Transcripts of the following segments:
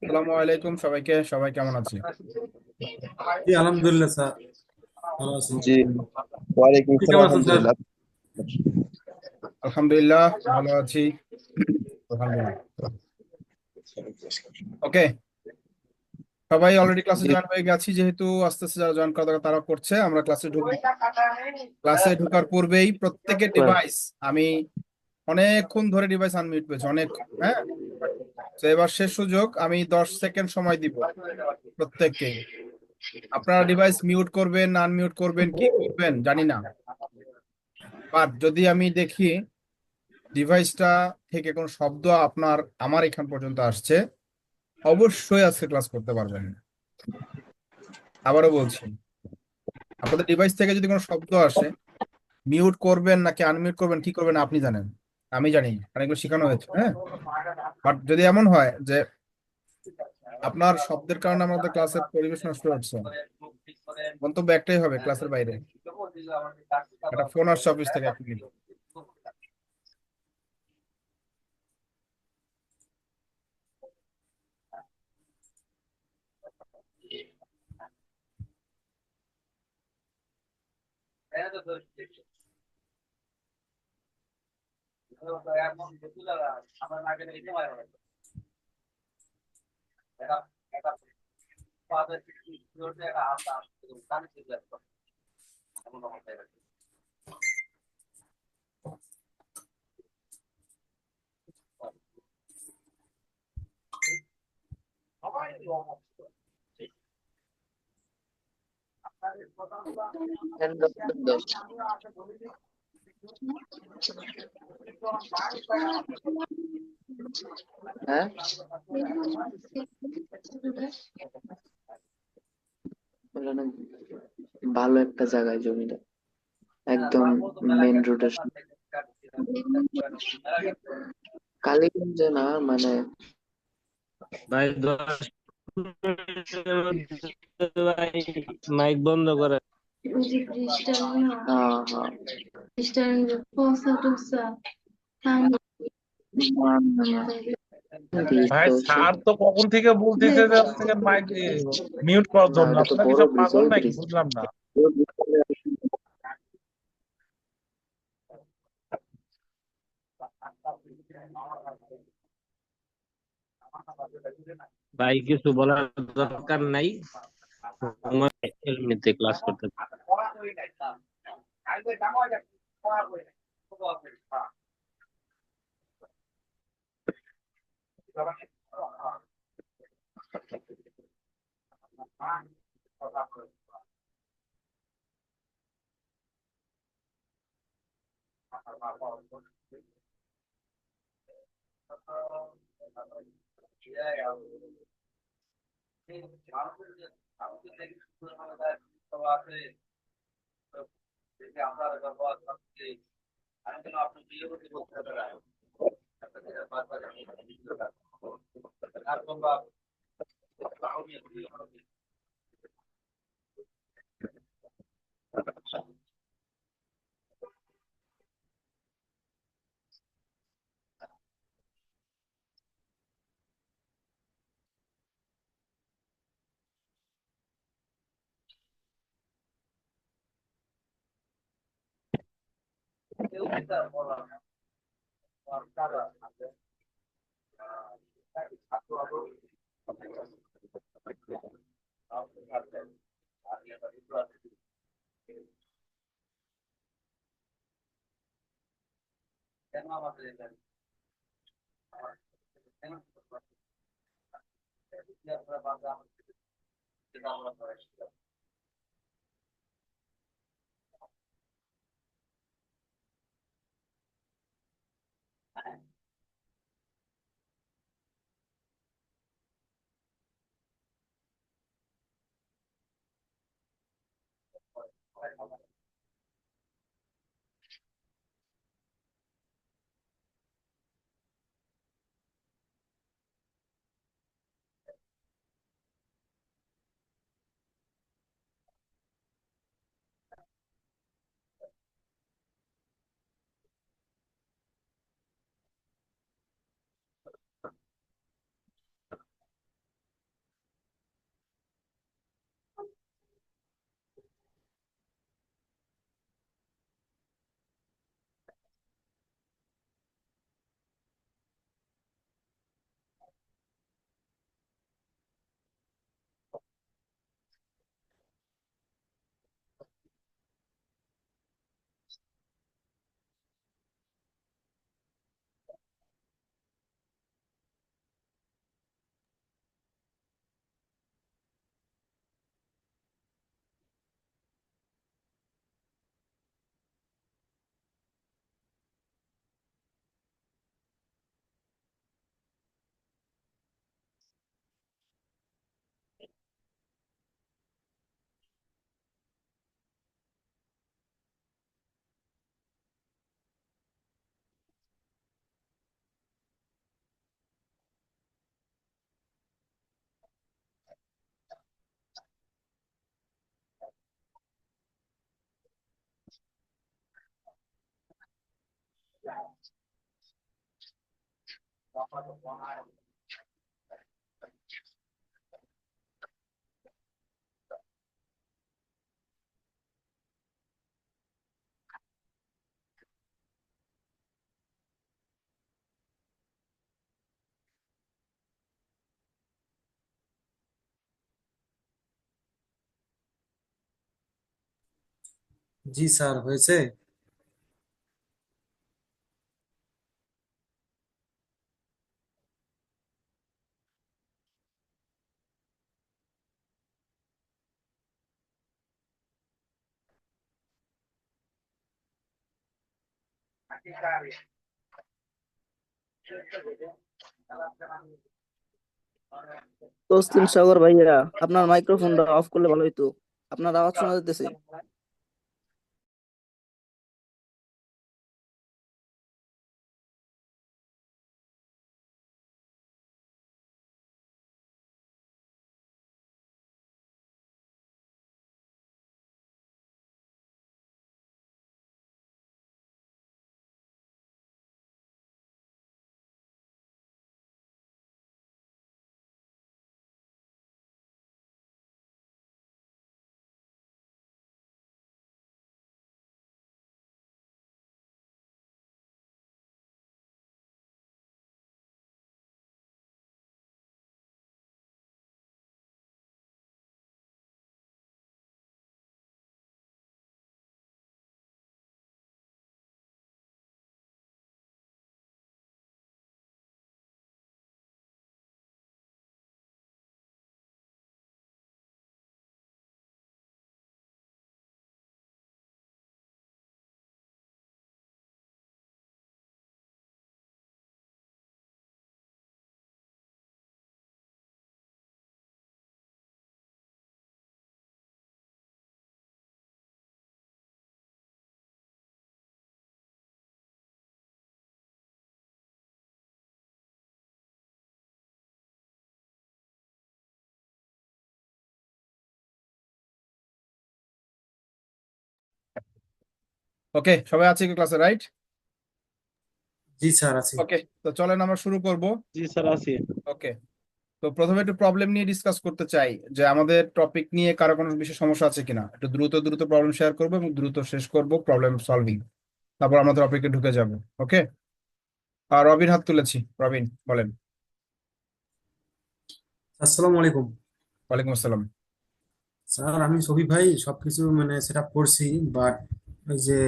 আসসালামু আলাইকুম সবাইকে। সবাই কেমন আছে? জি আলহামদুলিল্লাহ স্যার, ভালো আছেন? জি, ওয়ালাইকুম আপনি আসসালাম। কেমন আছেন স্যার? আলহামদুলিল্লাহ। আলহামদুলিল্লাহ ভালো আছি। আলহামদুলিল্লাহ। ওকে, সবাই অলরেডি ক্লাসে জি জয়েন হয়ে গেছি, যেহেতু আস্তে আস্তে যারা জয়েন করা দরকার তারা করছে। আমরা ক্লাসে ঢুকবো। ক্লাসে ঢোকার পূর্বেই প্রত্যেকের স্যার। ডিভাইস আমি অনেকক্ষণ ধরে ডিভাইস আনমিউট পেয়েছি, অনেক। হ্যাঁ, তো এবার শেষ সুযোগ, আমি 10 সেকেন্ড সময় দিব প্রত্যেককে। আপনারা ডিভাইস মিউট করবেন না আনমিউট করবেন কি করবেন জানি না, বাট যদি আমি দেখি ডিভাইসটা থেকে কোনো শব্দ আমার এখান পর্যন্ত আসছে, অবশ্যই আজকে ক্লাস করতে পারবেন না। আবারও বলছি, আপনাদের ডিভাইস থেকে যদি কোনো শব্দ আসে, মিউট করবেন নাকি আনমিউট করবেন কি করবেন আপনি জানেন, আমি জানি না, কারণ এগুলো শেখানো হয়েছে। হ্যাঁ, বাট যদি এমন হয় যে আপনার শব্দের কারণে আমাদের ক্লাসের পরিবেশ নষ্ট হচ্ছে, মন্তব্য একটাই হবে, ক্লাসের বাইরে। একটা ফোন আসছে অফিস থেকে, 1 মিনিট। হ্যাঁ, বললো না, ভালো একটা জায়গায় জমিটা, একদম মেন রোডের কালীগঞ্জে না, মানে ভাই 10 মিনিটের মধ্যে ভাই মাইক বন্ধ করে। ওই যে ব্রিজটা না, হ্যাঁ হ্যাঁ ব্রিজটার পোষা টোসা ভাই তো স্যার তো কখন থেকে বলতেছে যে হচ্ছে গিয়ে মাইক মিউট করার না, জন্য। ওটা তো আপনারা কি বড় সব ব্রিজ, পাগল ওই নাকি? ব্রিজ। বুঝলাম না। ভাই কিছু বলার দরকার নাই, আমার এমনিতে ক্লাস করতে। জি স্যার, হয়েছে। তসলিম সাগর ভাইয়া, আপনার মাইক্রোফোনটা অফ করলে ভালো হইতো। আপনার আওয়াজ শোনা যাইতেছে। ওকে, সবাই আছে কি ক্লাসে, রাইট? জি স্যার, আছি। ওকে, তো চলেন আমরা শুরু করব। জি স্যার আছি। ওকে, তো প্রথমে একটু প্রবলেম নিয়ে ডিসকাস করতে চাই, যে আমাদের টপিক নিয়ে কারো কোনো বিশেষ সমস্যা আছে কিনা। একটু দ্রুত দ্রুত প্রবলেম শেয়ার করবো এবং দ্রুত শেষ করব প্রবলেম সলভিং, তারপর আমরা টপিকে ঢুকে যাব। ওকে, আর রবিন হাত তুলেছি, রবিন বলেন। আসসালামু আলাইকুম। ওয়ালাইকুম আসসালাম। স্যার, আমি সবি ভাই সবকিছু মানে সেট আপ করছি, বাট ওই যে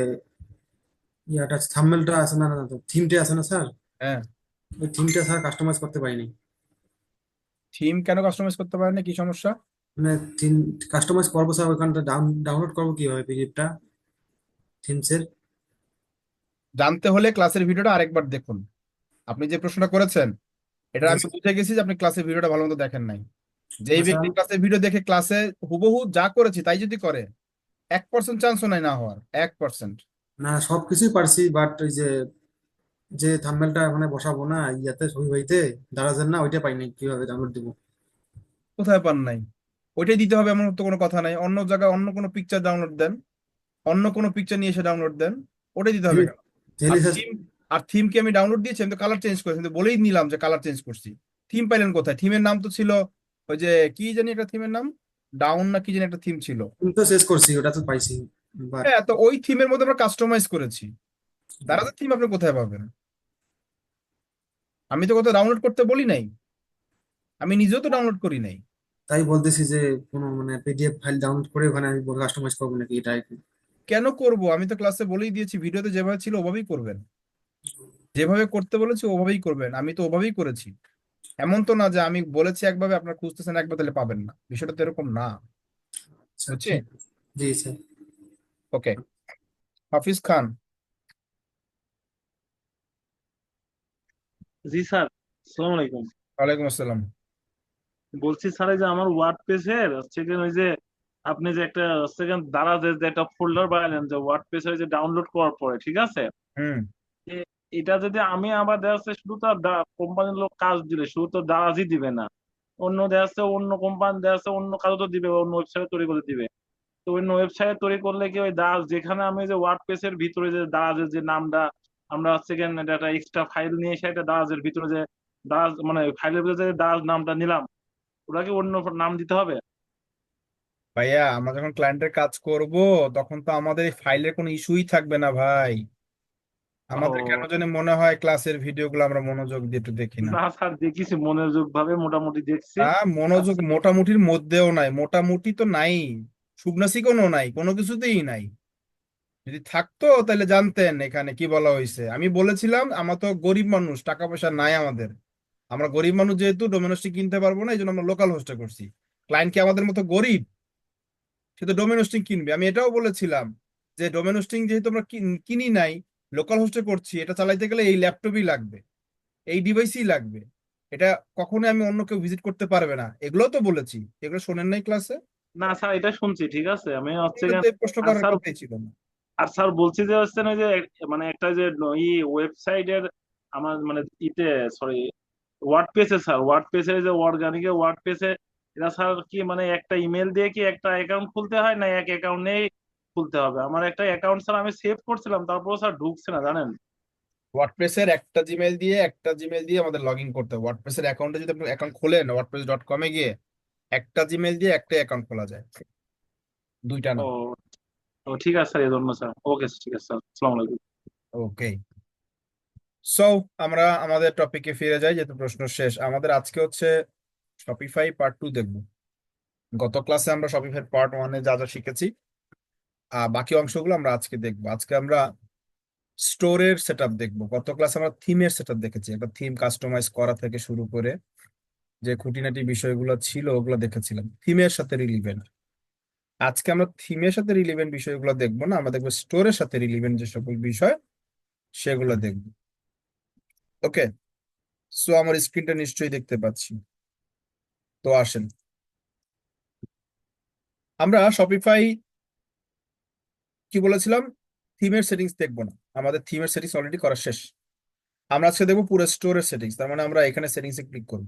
ইয়াটা থাম্বনেলটা আছে না, থিমটা আছে না স্যার, হ্যাঁ, ওই থিমটা স্যার কাস্টমাইজ করতে পারিনি। থিম কেন কাস্টমাইজ করতে পারেন না, কি সমস্যা? মানে থিম কাস্টমাইজ করবো স্যার, ওইখানটা ডাউনলোড করবো কিভাবে পিডিএফটা থিমসের? জানতে হলে ক্লাসের ভিডিওটা আরেকবার দেখুন। আপনি যে প্রশ্নটা করেছেন, এটা জি আমি বুঝে গেছি যে আপনি ক্লাসের ভিডিওটা ভালো মতো দেখেন নাই। যেই না স্যার, ব্যক্তি ক্লাসের ভিডিও দেখে ক্লাসে হুবহু যা করেছি তাই যদি করে, 1% চান্সও নাই না হওয়ার, 1%। না সবকিছুই পারছি, বাট ওই যে যে থাম্বনেলটা ওখানে বসাবো না ইয়াতে সবি ভাইতে দারাজের না, ওইটা পাইনি, কিভাবে ডাউনলোড দিব? কোথায় পান নাই? ওইটাই দিতে হবে এমন তো কোনো কথা নাই। অন্য জায়গায় অন্য কোনো পিকচার ডাউনলোড দেন, অন্য কোনো পিকচার নিয়ে এসে ডাউনলোড দেন, ওটাই দিতে হবে কেন? আর তাহলে স্যার, থিম, আর থিম কি আমি ডাউনলোড দিয়েছি? আমি তো কালার চেঞ্জ করেছি, কিন্তু বলেই নিলাম যে কালার চেঞ্জ করছি। থিম পাইলেন কোথায়? থিমের নাম তো ছিল ওই যে কি জানি একটা থিমের নাম, ডাউন না কি জানি একটা থিম ছিল। আমি তো শেষ করছি, ওটা তো পাইছি, বাট হ্যাঁ, তো ওই থিমের মধ্যে আমরা কাস্টমাইজ করেছি। দারাজের থিম আপনি কোথায় পাবেন? আমি তো কোথাও ডাউনলোড করতে বলি নাই, আমি নিজেও তো ডাউনলোড করি নাই। তাই বলতেছি যে কোনো মানে পিডিএফ ফাইল ডাউনলোড করে ওখানে আমি কাস্টমাইজ করবো নাকি, এটা আর কি। কেন করব? আমি তো ক্লাসে বলেই দিয়েছি, ভিডিওতে যেভাবে ছিল ওভাবেই করবেন, যেভাবে করতে বলেছি ওভাবেই করবেন। আমি তো ওভাবেই করেছি। এমন তো না যে আমি বলেছি একভাবে আপনার খুঁজতেছেন একবার তাহলে পাবেন না, বিষয়টা তো এরকম না। আচ্ছা, বুঝছি? ঠিক আছে। জি স্যার। ওকে, হাফিজ খান। জি স্যার, আসসালামু আলাইকুম। ওয়ালাইকুম আসসালাম। বলছি স্যার, এই যে আমার ওয়ার্ড পেজের হচ্ছে কি ওই যে আপনি যে একটা সেকেন্ড দারাজের যে একটা ফোল্ডার বানালেন যে ওয়ার্ড পেজে যে ডাউনলোড করার পরে, ঠিক আছে? হুম। এটা যদি আমি আবার দেখা যাচ্ছে শুধু তো কোম্পানির লোক কাজ দিলে শুধু তো দারাজই দিবে না, অন্য দেখা যাচ্ছে অন্য কোম্পানি দেখা যাচ্ছে অন্য কাজও তো দিবে, অন্য ওয়েবসাইট তৈরি করে দিবে। তো অন্য ওয়েবসাইট তৈরি করলে কি ওই দারাজ যেখানে আমি যে ওয়ার্ড পেজের ভিতরে যে দারাজের যে নামটা আমরা হচ্ছে গিয়ে একটা এক্সট্রা ফাইল নিয়ে এসে একটা দারাজের ভিতরে যে দারাজ মানে ফাইলের ভিতরে যে দারাজ নামটা নিলাম, ওটাকে অন্য নাম দিতে হবে? ভাইয়া আমরা যখন ক্লায়েন্টের কাজ করব তখন তো আমাদের এই ফাইলের কোনো ইস্যুই থাকবে না ভাই। আমাদের কেন ও জানি মনে হয় ক্লাসের ভিডিওগুলো আমরা মনোযোগ দিয়ে একটু দেখি না। না স্যার, দেখেছি মনোযোগ ভাবে মোটামুটি দেখছি। মনোযোগ আচ্ছা, মোটামুটির মধ্যেও নাই, মোটামুটি তো নাই, শুকনা নাই, কোনো কিছুতেই নাই। যদি থাকতো তাহলে জানতেন এখানে কি বলা হয়েছে। আমি বলেছিলাম আমরা তো গরিব মানুষ, টাকা পয়সা নাই আমাদের। আমরা গরিব মানুষ যেহেতু ডোমেস্টিক কিনতে পারবো না, এই জন্য আমরা লোকাল হোস্টে করছি। ক্লায়েন্ট কি আমাদের মতো গরিব? সে তো ডোমেন হোস্টিং কিনবে। আমি এটাও বলেছিলাম যে ডোমেন হোস্টিং যেহেতু আমরা কিনি নাই, লোকাল হোস্টে করছি, এটা চালাইতে গেলে এই ল্যাপটপই লাগবে, এই ডিভাইসই লাগবে। এটা কখনোই আমি অন্য কেউ ভিজিট করতে পারবে না, এগুলো তো বলেছি। এগুলো শোনেন নাই ক্লাসে? না স্যার এটা শুনছি, ঠিক আছে, আমি হচ্ছে এটা গিয়ে তো এই প্রশ্ন আর করার স্যার, কথাই ছিল না। বলছি যে হচ্ছে না যে মানে একটা যে ওয়েবসাইটের আমার মানে সরি ওয়ার্ড পেজে স্যার, ওয়ার্ড পেজে যে অর্গানিকে ওয়ার্ড পেজে এটা স্যার কি মানে একটা ইমেল দিয়ে কি একটা অ্যাকাউন্ট খুলতে হয় না এক অ্যাকাউন্টে খুলতে হবে? আমার একটা অ্যাকাউন্ট স্যার আমি সেভ করছিলাম, তারপর স্যার ঢুকছে না জানেন। ওয়ার্ডপ্রেসের একটা জিমেল দিয়ে আমাদের লগ ইন করতে হবে। ওয়ার্ডপ্রেসের অ্যাকাউন্টে যদি আপনি অ্যাকাউন্ট খোলেন wordpress.com-এ গিয়ে, একটা জিমেল দিয়ে একটা অ্যাকাউন্ট খোলা যায়, দুইটা না। ও ও ঠিক আছে স্যার, এই জন্য স্যার। ওকে ঠিক আছে স্যার, আসসালামু আলাইকুম। ওকে, সো আমরা আমাদের টপিকে ফিরে যাই, যেহেতু প্রশ্ন শেষ। আমাদের আজকে হচ্ছে শপিফাই পার্ট 2 দেখবো। গত ক্লাসে আমরা শপিফাই পার্ট 1-এ যা যা শিখেছি, বাকি অংশগুলো আমরা আজকে দেখবো। আজকে আমরা স্টোরের সেটআপ দেখবো। গত ক্লাসে আমরা থিমের সেটআপ দেখেছি, একটা থিম কাস্টমাইজ করা থেকে শুরু করে যে খুঁটিনাটি বিষয়গুলো ছিল ওগুলো দেখেছিলাম, থিমের সাথে রিলিভেন্ট। আজকে আমরা থিমের সাথে রিলিভেন্ট বিষয়গুলো দেখবো না, আমরা দেখবো স্টোরের সাথে রিলিভেন্ট যে সকল বিষয় সেগুলো দেখবো। ওকে, সো আমার স্ক্রিনটা নিশ্চয়ই দেখতে পাচ্ছি। তো আসেন, আমরা শপিফাই কি বলেছিলাম, থিমের সেটিংস দেখবো না, আমাদের থিমের সেটিংস অলরেডি করা শেষ। আমরা আজকে দেখবো পুরো স্টোরের সেটিংস। তার মানে আমরা এখানে সেটিংসে ক্লিক করব।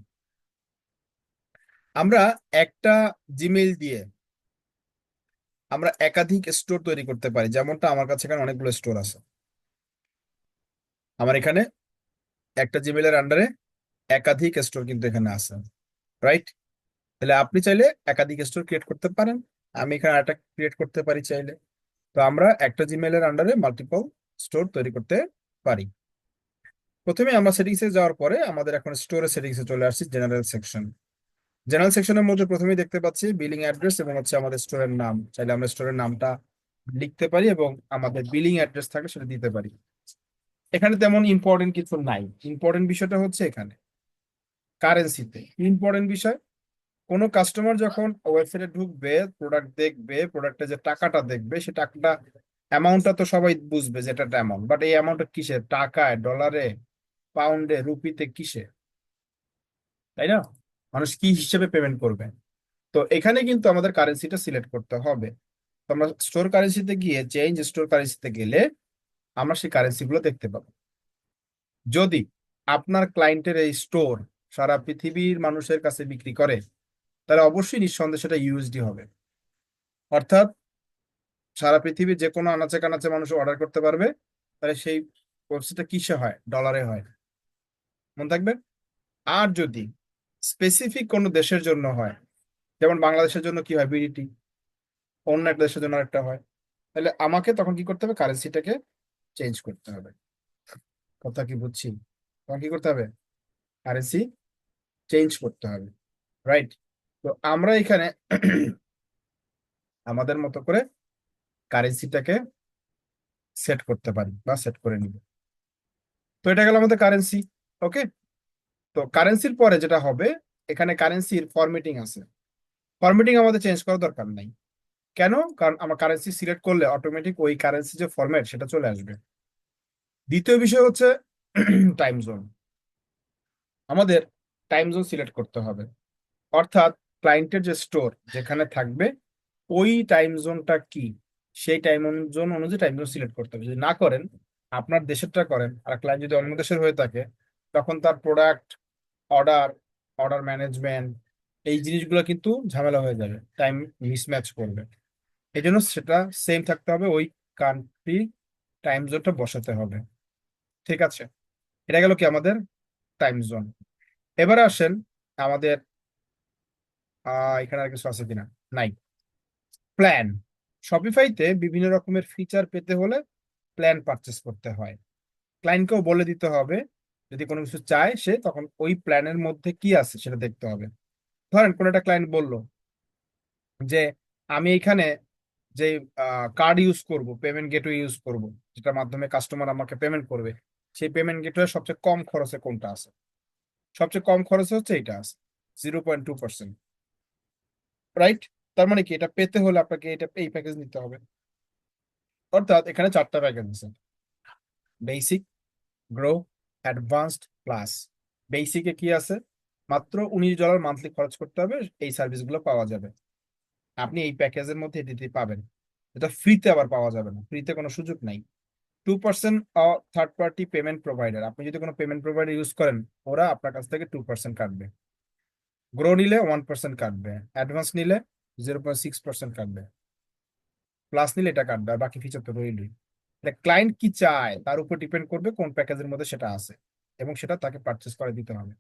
আমরা একটা জিমেইল দিয়ে আমরা একাধিক স্টোর তৈরি করতে পারি, যেমনটা আমার কাছে এখানে অনেকগুলো স্টোর আছে। আমার এখানে একটা জিমেইলের আন্ডারে একাধিক স্টোর কিন্তু এখানে আছে, রাইট? তাহলে আপনি চাইলে একাধিক স্টোর ক্রিয়েট করতে পারেন, আমি এখানে একটা ক্রিয়েট করতে পারি চাইলে। তো আমরা একটা জিমেইলের আন্ডারে মাল্টিপল স্টোর তৈরি করতে পারি। প্রথমে আমরা সেটিংসে যাওয়ার পরে আমাদের এখন স্টোরের সেটিংসে চলে আসছি, জেনারেল সেকশন। জেনারেল সেকশনের মধ্যে প্রথমেই দেখতে পাচ্ছি বিলিং অ্যাড্রেস এবং হচ্ছে আমাদের স্টোরের নাম। চাইলে আমরা স্টোরের নামটা লিখতে পারি এবং আমাদের বিলিং অ্যাড্রেস থাকে সেটা দিতে পারি। এখানে তেমন ইম্পর্টেন্ট কিছু নাই। ইম্পর্টেন্ট বিষয়টা হচ্ছে এখানে কারেন্সিতে ইম্পর্টেন্ট বিষয়। কোনো কাস্টমার যখন ওয়েবসাইটে ঢুকবে, প্রোডাক্ট দেখবে, প্রোডাক্টে যে টাকাটা দেখবে, সে টাকাটা অ্যামাউন্টটা তো সবাই বুঝবে যেটা অ্যামাউন্ট, বাট এই অ্যামাউন্টটা কিসে, টাকায়, ডলারে, পাউন্ডে, রুপিতে, কিসে, তাই না? মানুষ কি হিসেবে পেমেন্ট করবে? তো এখানে কিন্তু আমাদের কারেন্সিটা সিলেক্ট করতে হবে। তো আমরা স্টোর কারেন্সিতে গিয়ে চেঞ্জ স্টোর কারেন্সিতে গেলে আমরা সেই কারেন্সি গুলো দেখতে পাবো। যদি আপনার ক্লায়েন্টের এই স্টোর সারা পৃথিবীর মানুষের কাছে বিক্রি করে, তাহলে অবশ্যই নিঃসন্দেহে সেটা ইউএসডি হবে। অর্থাৎ সারা পৃথিবীর যে কোনো আনাচে কানাচে মানুষ অর্ডার করতে পারবে। তাহলে সেই ওয়েবসাইটটা কিসে হয়? ডলারে হয়, মনে থাকবে। আর যদি স্পেসিফিক কোনো দেশের জন্য হয়, যেমন বাংলাদেশের জন্য কি হয়, বিডিটি, অন্য একটা দেশের জন্য একটা হয়, তাহলে আমাকে তখন কি করতে হবে? কারেন্সিটাকে চেঞ্জ করতে হবে। কথা কি বুঝছি? তখন কি করতে হবে? কারেন্সি চেঞ্জ করতে হবে, রাইট? তো আমরা এখানে আমাদের মতো করে কারেন্সিটাকে সেট করতে পারি বা সেট করে নিব। তো এটা গেল আমাদের কারেন্সি। ওকে, তো কারেন্সির পরে যেটা হবে, এখানে কারেন্সির ফরম্যাটিং আছে। ফরম্যাটিং আমাদের চেঞ্জ করার দরকার নাই। কেন? কারণ আমরা কারেন্সি সিলেক্ট করলে অটোমেটিক ওই কারেন্সি যে ফরম্যাট সেটা চলে আসবে। দ্বিতীয় বিষয় হচ্ছে টাইম জোন। আমাদের টাইম জোন সিলেক্ট করতে হবে। অর্থাৎ ক্লায়েন্টের যে স্টোর যেখানে থাকবে ওই টাইম জোনটা কি, সেই টাইম জোন অনুযায়ী টাইম জোন সিলেক্ট করতে হবে। যদি না করেন, আপনার দেশেরটা করেন, আর ক্লায়েন্ট যদি অন্য দেশের হয়ে থাকে, তখন তার প্রোডাক্ট, অর্ডার, অর্ডার ম্যানেজমেন্ট, এই জিনিসগুলো কিন্তু ঝামেলা হয়ে যাবে, টাইম মিসম্যাচ করবে। এই জন্য সেটা সেম থাকতে হবে, ওই কান্ট্রি টাইম জোনটা বসাতে হবে। ঠিক আছে, এটা গেল কি আমাদের টাইম জোন। এবারে আসেন আমাদের এখানে আর কিছু আছে কিনা, নাই। প্ল্যান। শপিফাইতে বিভিন্ন রকমের ফিচার পেতে হলে প্ল্যান পারচেস করতে হয়। ক্লায়েন্টকেও বলে দিতে হবে, যদি কোনো কিছু চায় সে তখন ওই প্ল্যানের মধ্যে কি আছে সেটা দেখতে হবে। ধরেন কোন একটা ক্লায়েন্ট বলল যে আমি এখানে যে কার্ড ইউজ করব, পেমেন্ট গেটওয়ে ইউজ করব, যেটার মাধ্যমে কাস্টমার আমাকে পেমেন্ট করবে, সেই পেমেন্ট গেটওয়ে সবচেয়ে কম খরচে কোনটা আছে? সবচেয়ে কম খরচে হচ্ছে এইটা আছে, 0.2%। রাইট? তার মানে কি, এটা পেতে হলে আপনাকে এই প্যাকেজ নিতে হবে। অর্থাৎ এখানে 4টা প্যাকেজ আছে: বেসিক, গ্রো, অ্যাডভান্সড, প্লাস। বেসিকে কি আছে? মাত্র $19 মান্থলি খরচ করতে হবে, এই সার্ভিসগুলো পাওয়া যাবে। আপনি এই প্যাকেজের মধ্যে এটি পাবেন। এটা ফ্রিতে আবার পাওয়া যাবে না, ফ্রিতে কোনো সুযোগ নাই। 2% থার্ড পার্টি পেমেন্ট প্রোভাইডার, আপনি যদি কোনো পেমেন্ট প্রোভাইডার ইউজ করেন ওরা আপনার কাছ থেকে 2% কাটবে। গ্রো নিলে 1% কাটবে, অ্যাডভান্স নিলে 0.6% কাটবে, প্লাস নিলে এটা কাটবে, আর বাকি ফিচার তো রইলই। এটা ক্লায়েন্ট কি চায় তার উপর ডিপেন্ড করবে কোন প্যাকেজের মধ্যে সেটা আছে, এবং সেটা তাকে পারচেস করে দিতে হবে।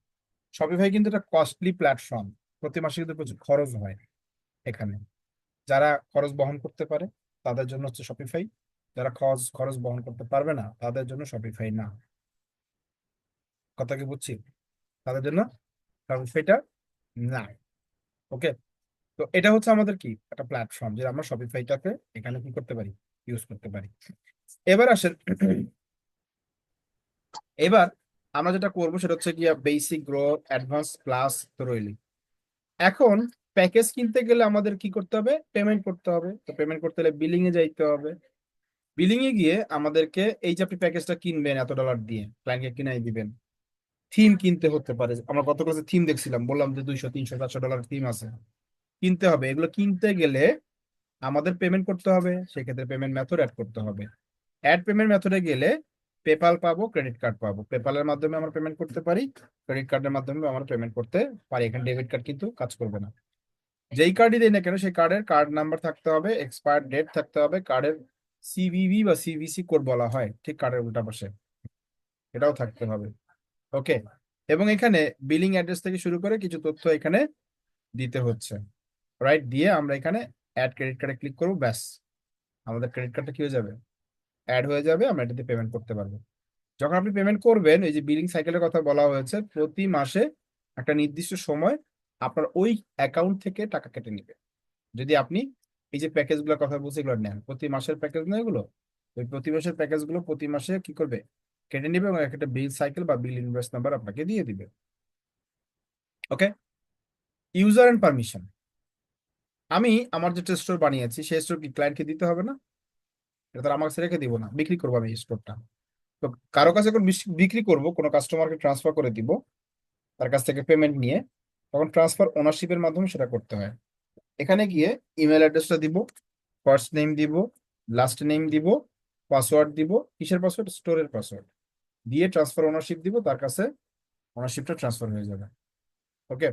শপিফাই কিন্তু একটা কস্টলি প্ল্যাটফর্ম, প্রতি মাসে কিন্তু প্রচুর খরচ হয় এখানে। যারা খরচ বহন করতে পারে তাদের জন্য হচ্ছে শপিফাই, যারা খরচ খরচ বহন করতে পারবে না তাদের জন্য শপিফাই না। কথা কি বুঝছি? তাদের জন্য শপিফাইটা না। ওকে, তো এটা হচ্ছে আমাদের কি একটা প্ল্যাটফর্ম, যে আমরা শপিফাইটাকে এখানে কি করতে পারি, ইউজ করতে পারি। এবার আসেন এবার আমরা যেটা করবো সেটা হচ্ছে কি বেসিক, গ্রো, অ্যাডভান্স, প্লাস তো রইলি। এখন প্যাকেজ কিনতে গেলে আমাদের কি করতে হবে? পেমেন্ট করতে হবে। তো পেমেন্ট করতে হলে বিলিং এ যাইতে হবে। বিলিং এ গিয়ে আমাদেরকে এই যে আপনি প্যাকেজটা কিনবেন এত ডলার দিয়ে, ক্লায়েন্টকে কিনাই দিবেন, থিম কিনতে হতে পারে। আমরা গত ক্লাসে থিম দেখছিলাম, বললাম যে 200, 300, 400 ডলার থিম আছে, কিনতে হবে। এগুলো কিনতে গেলে আমাদের পেমেন্ট করতে হবে, সেক্ষেত্রে পেমেন্ট মেথড অ্যাড করতে হবে। অ্যাড পেমেন্ট মেথডে গেলে পেপাল পাবো, ক্রেডিট কার্ড পাবো। পেপালের মাধ্যমে আমরা পেমেন্ট করতে পারি, ক্রেডিট কার্ডের মাধ্যমে আমরা পেমেন্ট করতে পারি। এখানে ডেবিট কার্ড কিন্তু কাজ করবে না। যেই কার্ডই দেয় না কেন সেই কার্ডের কার্ড নাম্বার থাকতে হবে, এক্সপায়ার ডেট থাকতে হবে, কার্ডের সিভিভি বা সিভিসি কোড বলা হয় ঠিক কার্ডের উল্টা পাশে, এটাও থাকতে হবে। ওকে, এবং এখানে বিলিং অ্যাড্রেস থেকে শুরু করে কিছু তথ্য এখানে দিতে হচ্ছে। রাইট, দিয়ে আমরা এখানে অ্যাড ক্রেডিট কার্ডে ক্লিক করবো, ব্যাস আমাদের ক্রেডিট কার্ডটা কি হয়ে যাবে, অ্যাড হয়ে যাবে, আমরা এটাতে পেমেন্ট করতে পারবো। যখন আপনি পেমেন্ট করবেন, এই যে বিলিং সাইকেলের কথা বলা হয়েছে, প্রতি মাসে একটা নির্দিষ্ট সময় আপনার ওই অ্যাকাউন্ট থেকে টাকা কেটে নিবে। যদি আপনি এই যে প্যাকেজগুলোর কথা বলছি এগুলো নেন, প্রতি মাসের প্যাকেজ নয় এগুলো, ওই প্রতি মাসের প্যাকেজগুলো প্রতি মাসে কি করবে, কেটে নিবে, এবং একটা বিল সাইকেল বা বিল ইনভয়েস নাম্বার আপনাকে দিয়ে দিবে। ওকে, ইউজার এন্ড পারমিশন। আমি আমার যে স্টোর বানিয়েছি সেই স্টোর কি ক্লায়েন্টকে দিতে হবে না? এটা তো আমার কাছে রেখে দিব না, বিক্রি করবো আমি স্টোরটা। তো কারো কাছে যখন বিক্রি করব, কোনো কাস্টমারকে ট্রান্সফার করে দিব তার কাছ থেকে পেমেন্ট নিয়ে, তখন ট্রান্সফার ওনারশিপের মাধ্যমে সেটা করতে হয়। এখানে গিয়ে ইমেল অ্যাড্রেসটা দিব, ফার্স্ট নেম দিব, লাস্ট নেম দিব, পাসওয়ার্ড দিব। কিসের পাসওয়ার্ড? স্টোরের পাসওয়ার্ড দিয়ে ট্রান্সফার ওনারশিপ দিব, তার কাছে ওনারশিপটা ট্রান্সফার হয়ে যাবে। ওকে,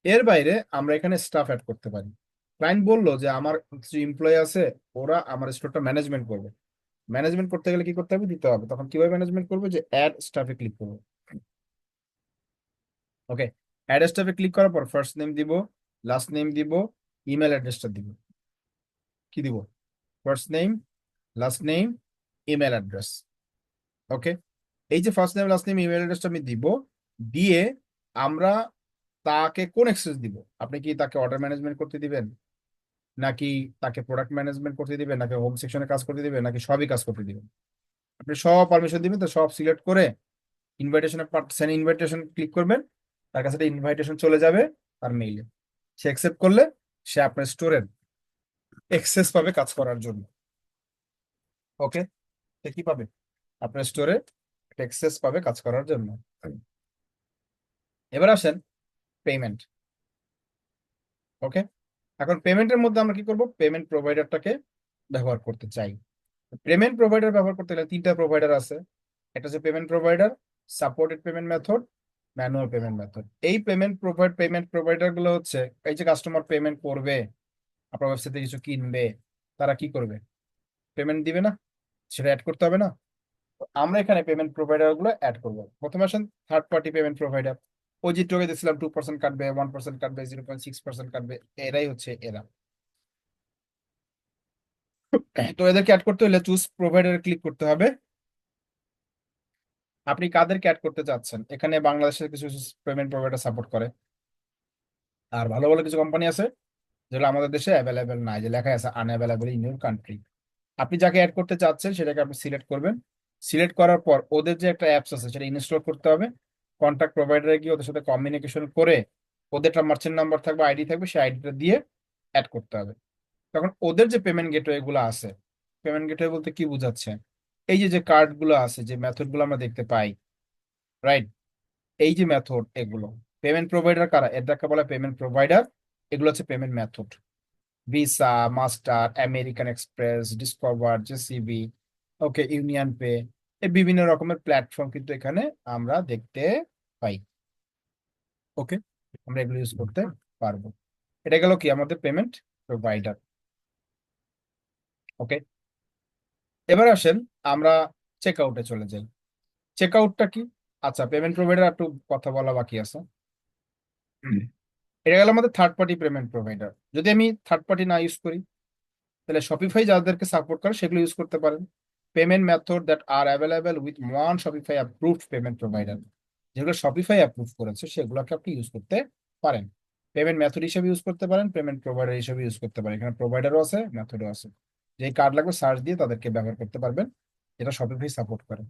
এর বাইরে আমরা এখানে স্টাফ অ্যাড করতে পারি। ক্লায়েন্ট বললো যে আমার কিছু এমপ্লয়ি আছে, ওরা আমার স্টোরটা ম্যানেজমেন্ট করবে। ম্যানেজমেন্ট করতে গেলে কি করতে হবে? দিতে হবে। তখন কিভাবে ম্যানেজমেন্ট করবে? যে অ্যাড স্টাফে ক্লিক করবো। ওকে, অ্যাড স্টাফে ক্লিক করার পর ফার্স্ট নেম দিব, লাস্ট নেম দিব, ইমেল অ্যাড্রেসটা দিব। কি দিব? First name, last name, email address. Okay, এই যে first name, last name, email অ্যাড্রেসটা আমি দিব, দিয়ে আমরা তাকে কোন অ্যাক্সেস দিব? আপনি কি তাকে অর্ডার ম্যানেজমেন্ট করতে দিবেন, নাকি তাকে প্রোডাক্ট ম্যানেজমেন্ট করতে দিবেন, নাকি হোম সেকশনে কাজ করতে দিবেন, নাকি সবই কাজ করতে দিবেন? আপনি সব পারমিশন দিবেন, তো সব সিলেক্ট করে ইনভাইটেশনে সেন্ড ইনভাইটেশন ক্লিক করবেন, তার কাছে একটা ইনভাইটেশন চলে যাবে তার মেইলে। সে অ্যাকসেপ্ট করলে সে আপনার স্টোরের অ্যাক্সেস পাবে কাজ করার জন্য। ওকে, সে কি পাবে? আপনার স্টোরে অ্যাক্সেস পাবে কাজ করার জন্য। এবার আসেন পেমেন্ট। ওকে, এখন পেমেন্টের মধ্যে আমরা কি করব? পেমেন্ট প্রোভাইডারটাকে ব্যবহার করতে চাই। পেমেন্ট প্রোভাইডার ব্যবহার করতে গেলে 3টা প্রোভাইডার আছে। একটা হচ্ছে payment provider, supported payment method, manual payment method. এই পেমেন্ট প্রোভাইডার গুলো হচ্ছে, এই যে কাস্টমার পেমেন্ট করবে, আপনার ওয়েবসাইটে কিছু কিনবে, তারা কি করবে? পেমেন্ট দিবে না? সেটা অ্যাড করতে হবে না? আমরা এখানে পেমেন্ট প্রোভাইডার গুলো অ্যাড করবো। প্রথমে আসেন থার্ড পার্টি পেমেন্ট প্রোভাইডার। ওই যে টোকে দিয়েছিলাম 2% কাটবে, 1% কাটবে, 0.6% কাটবে, এরাই হচ্ছে এরা। তো এদেরকে অ্যাড করতে হলে চুজ প্রোভাইডারে ক্লিক করতে হবে। আপনি কাদেরকে অ্যাড করতে চাচ্ছেন? এখানে বাংলাদেশের কিছু পেমেন্ট প্রোভাইডার সাপোর্ট করে, আর ভালো ভালো কিছু কোম্পানি আছে যেগুলো আমাদের দেশে অ্যাভেলেবেল নাই, যে লেখা আছে আনঅ্যাভেলেবল ইন ইউর কান্ট্রি। আপনি যাকে অ্যাড করতে চাচ্ছেন সেটাকে আপনি সিলেক্ট করবেন। সিলেক্ট করার পর ওদের যে একটা অ্যাপস আছে সেটা ইনস্টল করতে হবে। কন্ট্যাক্ট প্রোভাইডারে গিয়ে ওদের সাথে কমিউনিকেশন করে ওদের একটা মার্চেন্ট নাম্বার থাকবে, আইডি থাকবে, সেই আইডিটা দিয়ে অ্যাড করতে হবে। তখন ওদের যে পেমেন্ট গেটওয়ে গুলো আছে, পেমেন্ট গেটওয়ে বলতে কি বোঝাচ্ছে? এই যে যে কার্ড গুলো আছে, যে মেথড গুলো আমরা দেখতে পাই, রাইট? এই যে মেথড, এগুলো পেমেন্ট প্রোভাইডার কারা? এটাকে বলে পেমেন্ট প্রোভাইডার। এগুলো হচ্ছে payment method. Visa, Master, American Express, Discover, JCB, okay, Union Pay, এই বিভিন্ন রকমের প্ল্যাটফর্ম কিন্তু এখানে আমরা দেখতে পাই। ওকে, আমরা এগুলো ইউজ করতে পারবো। এটা গেল কি আমাদের পেমেন্ট প্রোভাইডার। ওকে, এবার আসেন আমরা চেক আউটে চলে যাই। চেক আউটটা কি? আচ্ছা, পেমেন্ট প্রোভাইডার একটু কথা বলা বাকি আছে। এটা গেল আমাদের থার্ড পার্টি পেমেন্ট প্রোভাইডার। যদি আমি থার্ড পার্টি না ইউজ করি, তাহলে শপিফাই যাদেরকে সাপোর্ট করে সেগুলো ইউজ করতে পারেন। Payment method that are available with one Shopify approved payment provider, যেগুলো শপিফাই অ্যাপ্রুভ করেছে সেগুলোকে আপনি ইউজ করতে পারেন। পেমেন্ট মেথড হিসেবে ইউজ করতে পারেন, পেমেন্ট প্রোভাইডার হিসেবে ইউজ করতে পারেন। এখানে প্রোভাইডারও আছে, মেথডও আছে। যেই কার্ড লাগবে সার্চ দিয়ে তাদেরকে ব্যবহার করতে পারবেন, যেটা শপিফাই সাপোর্ট করে।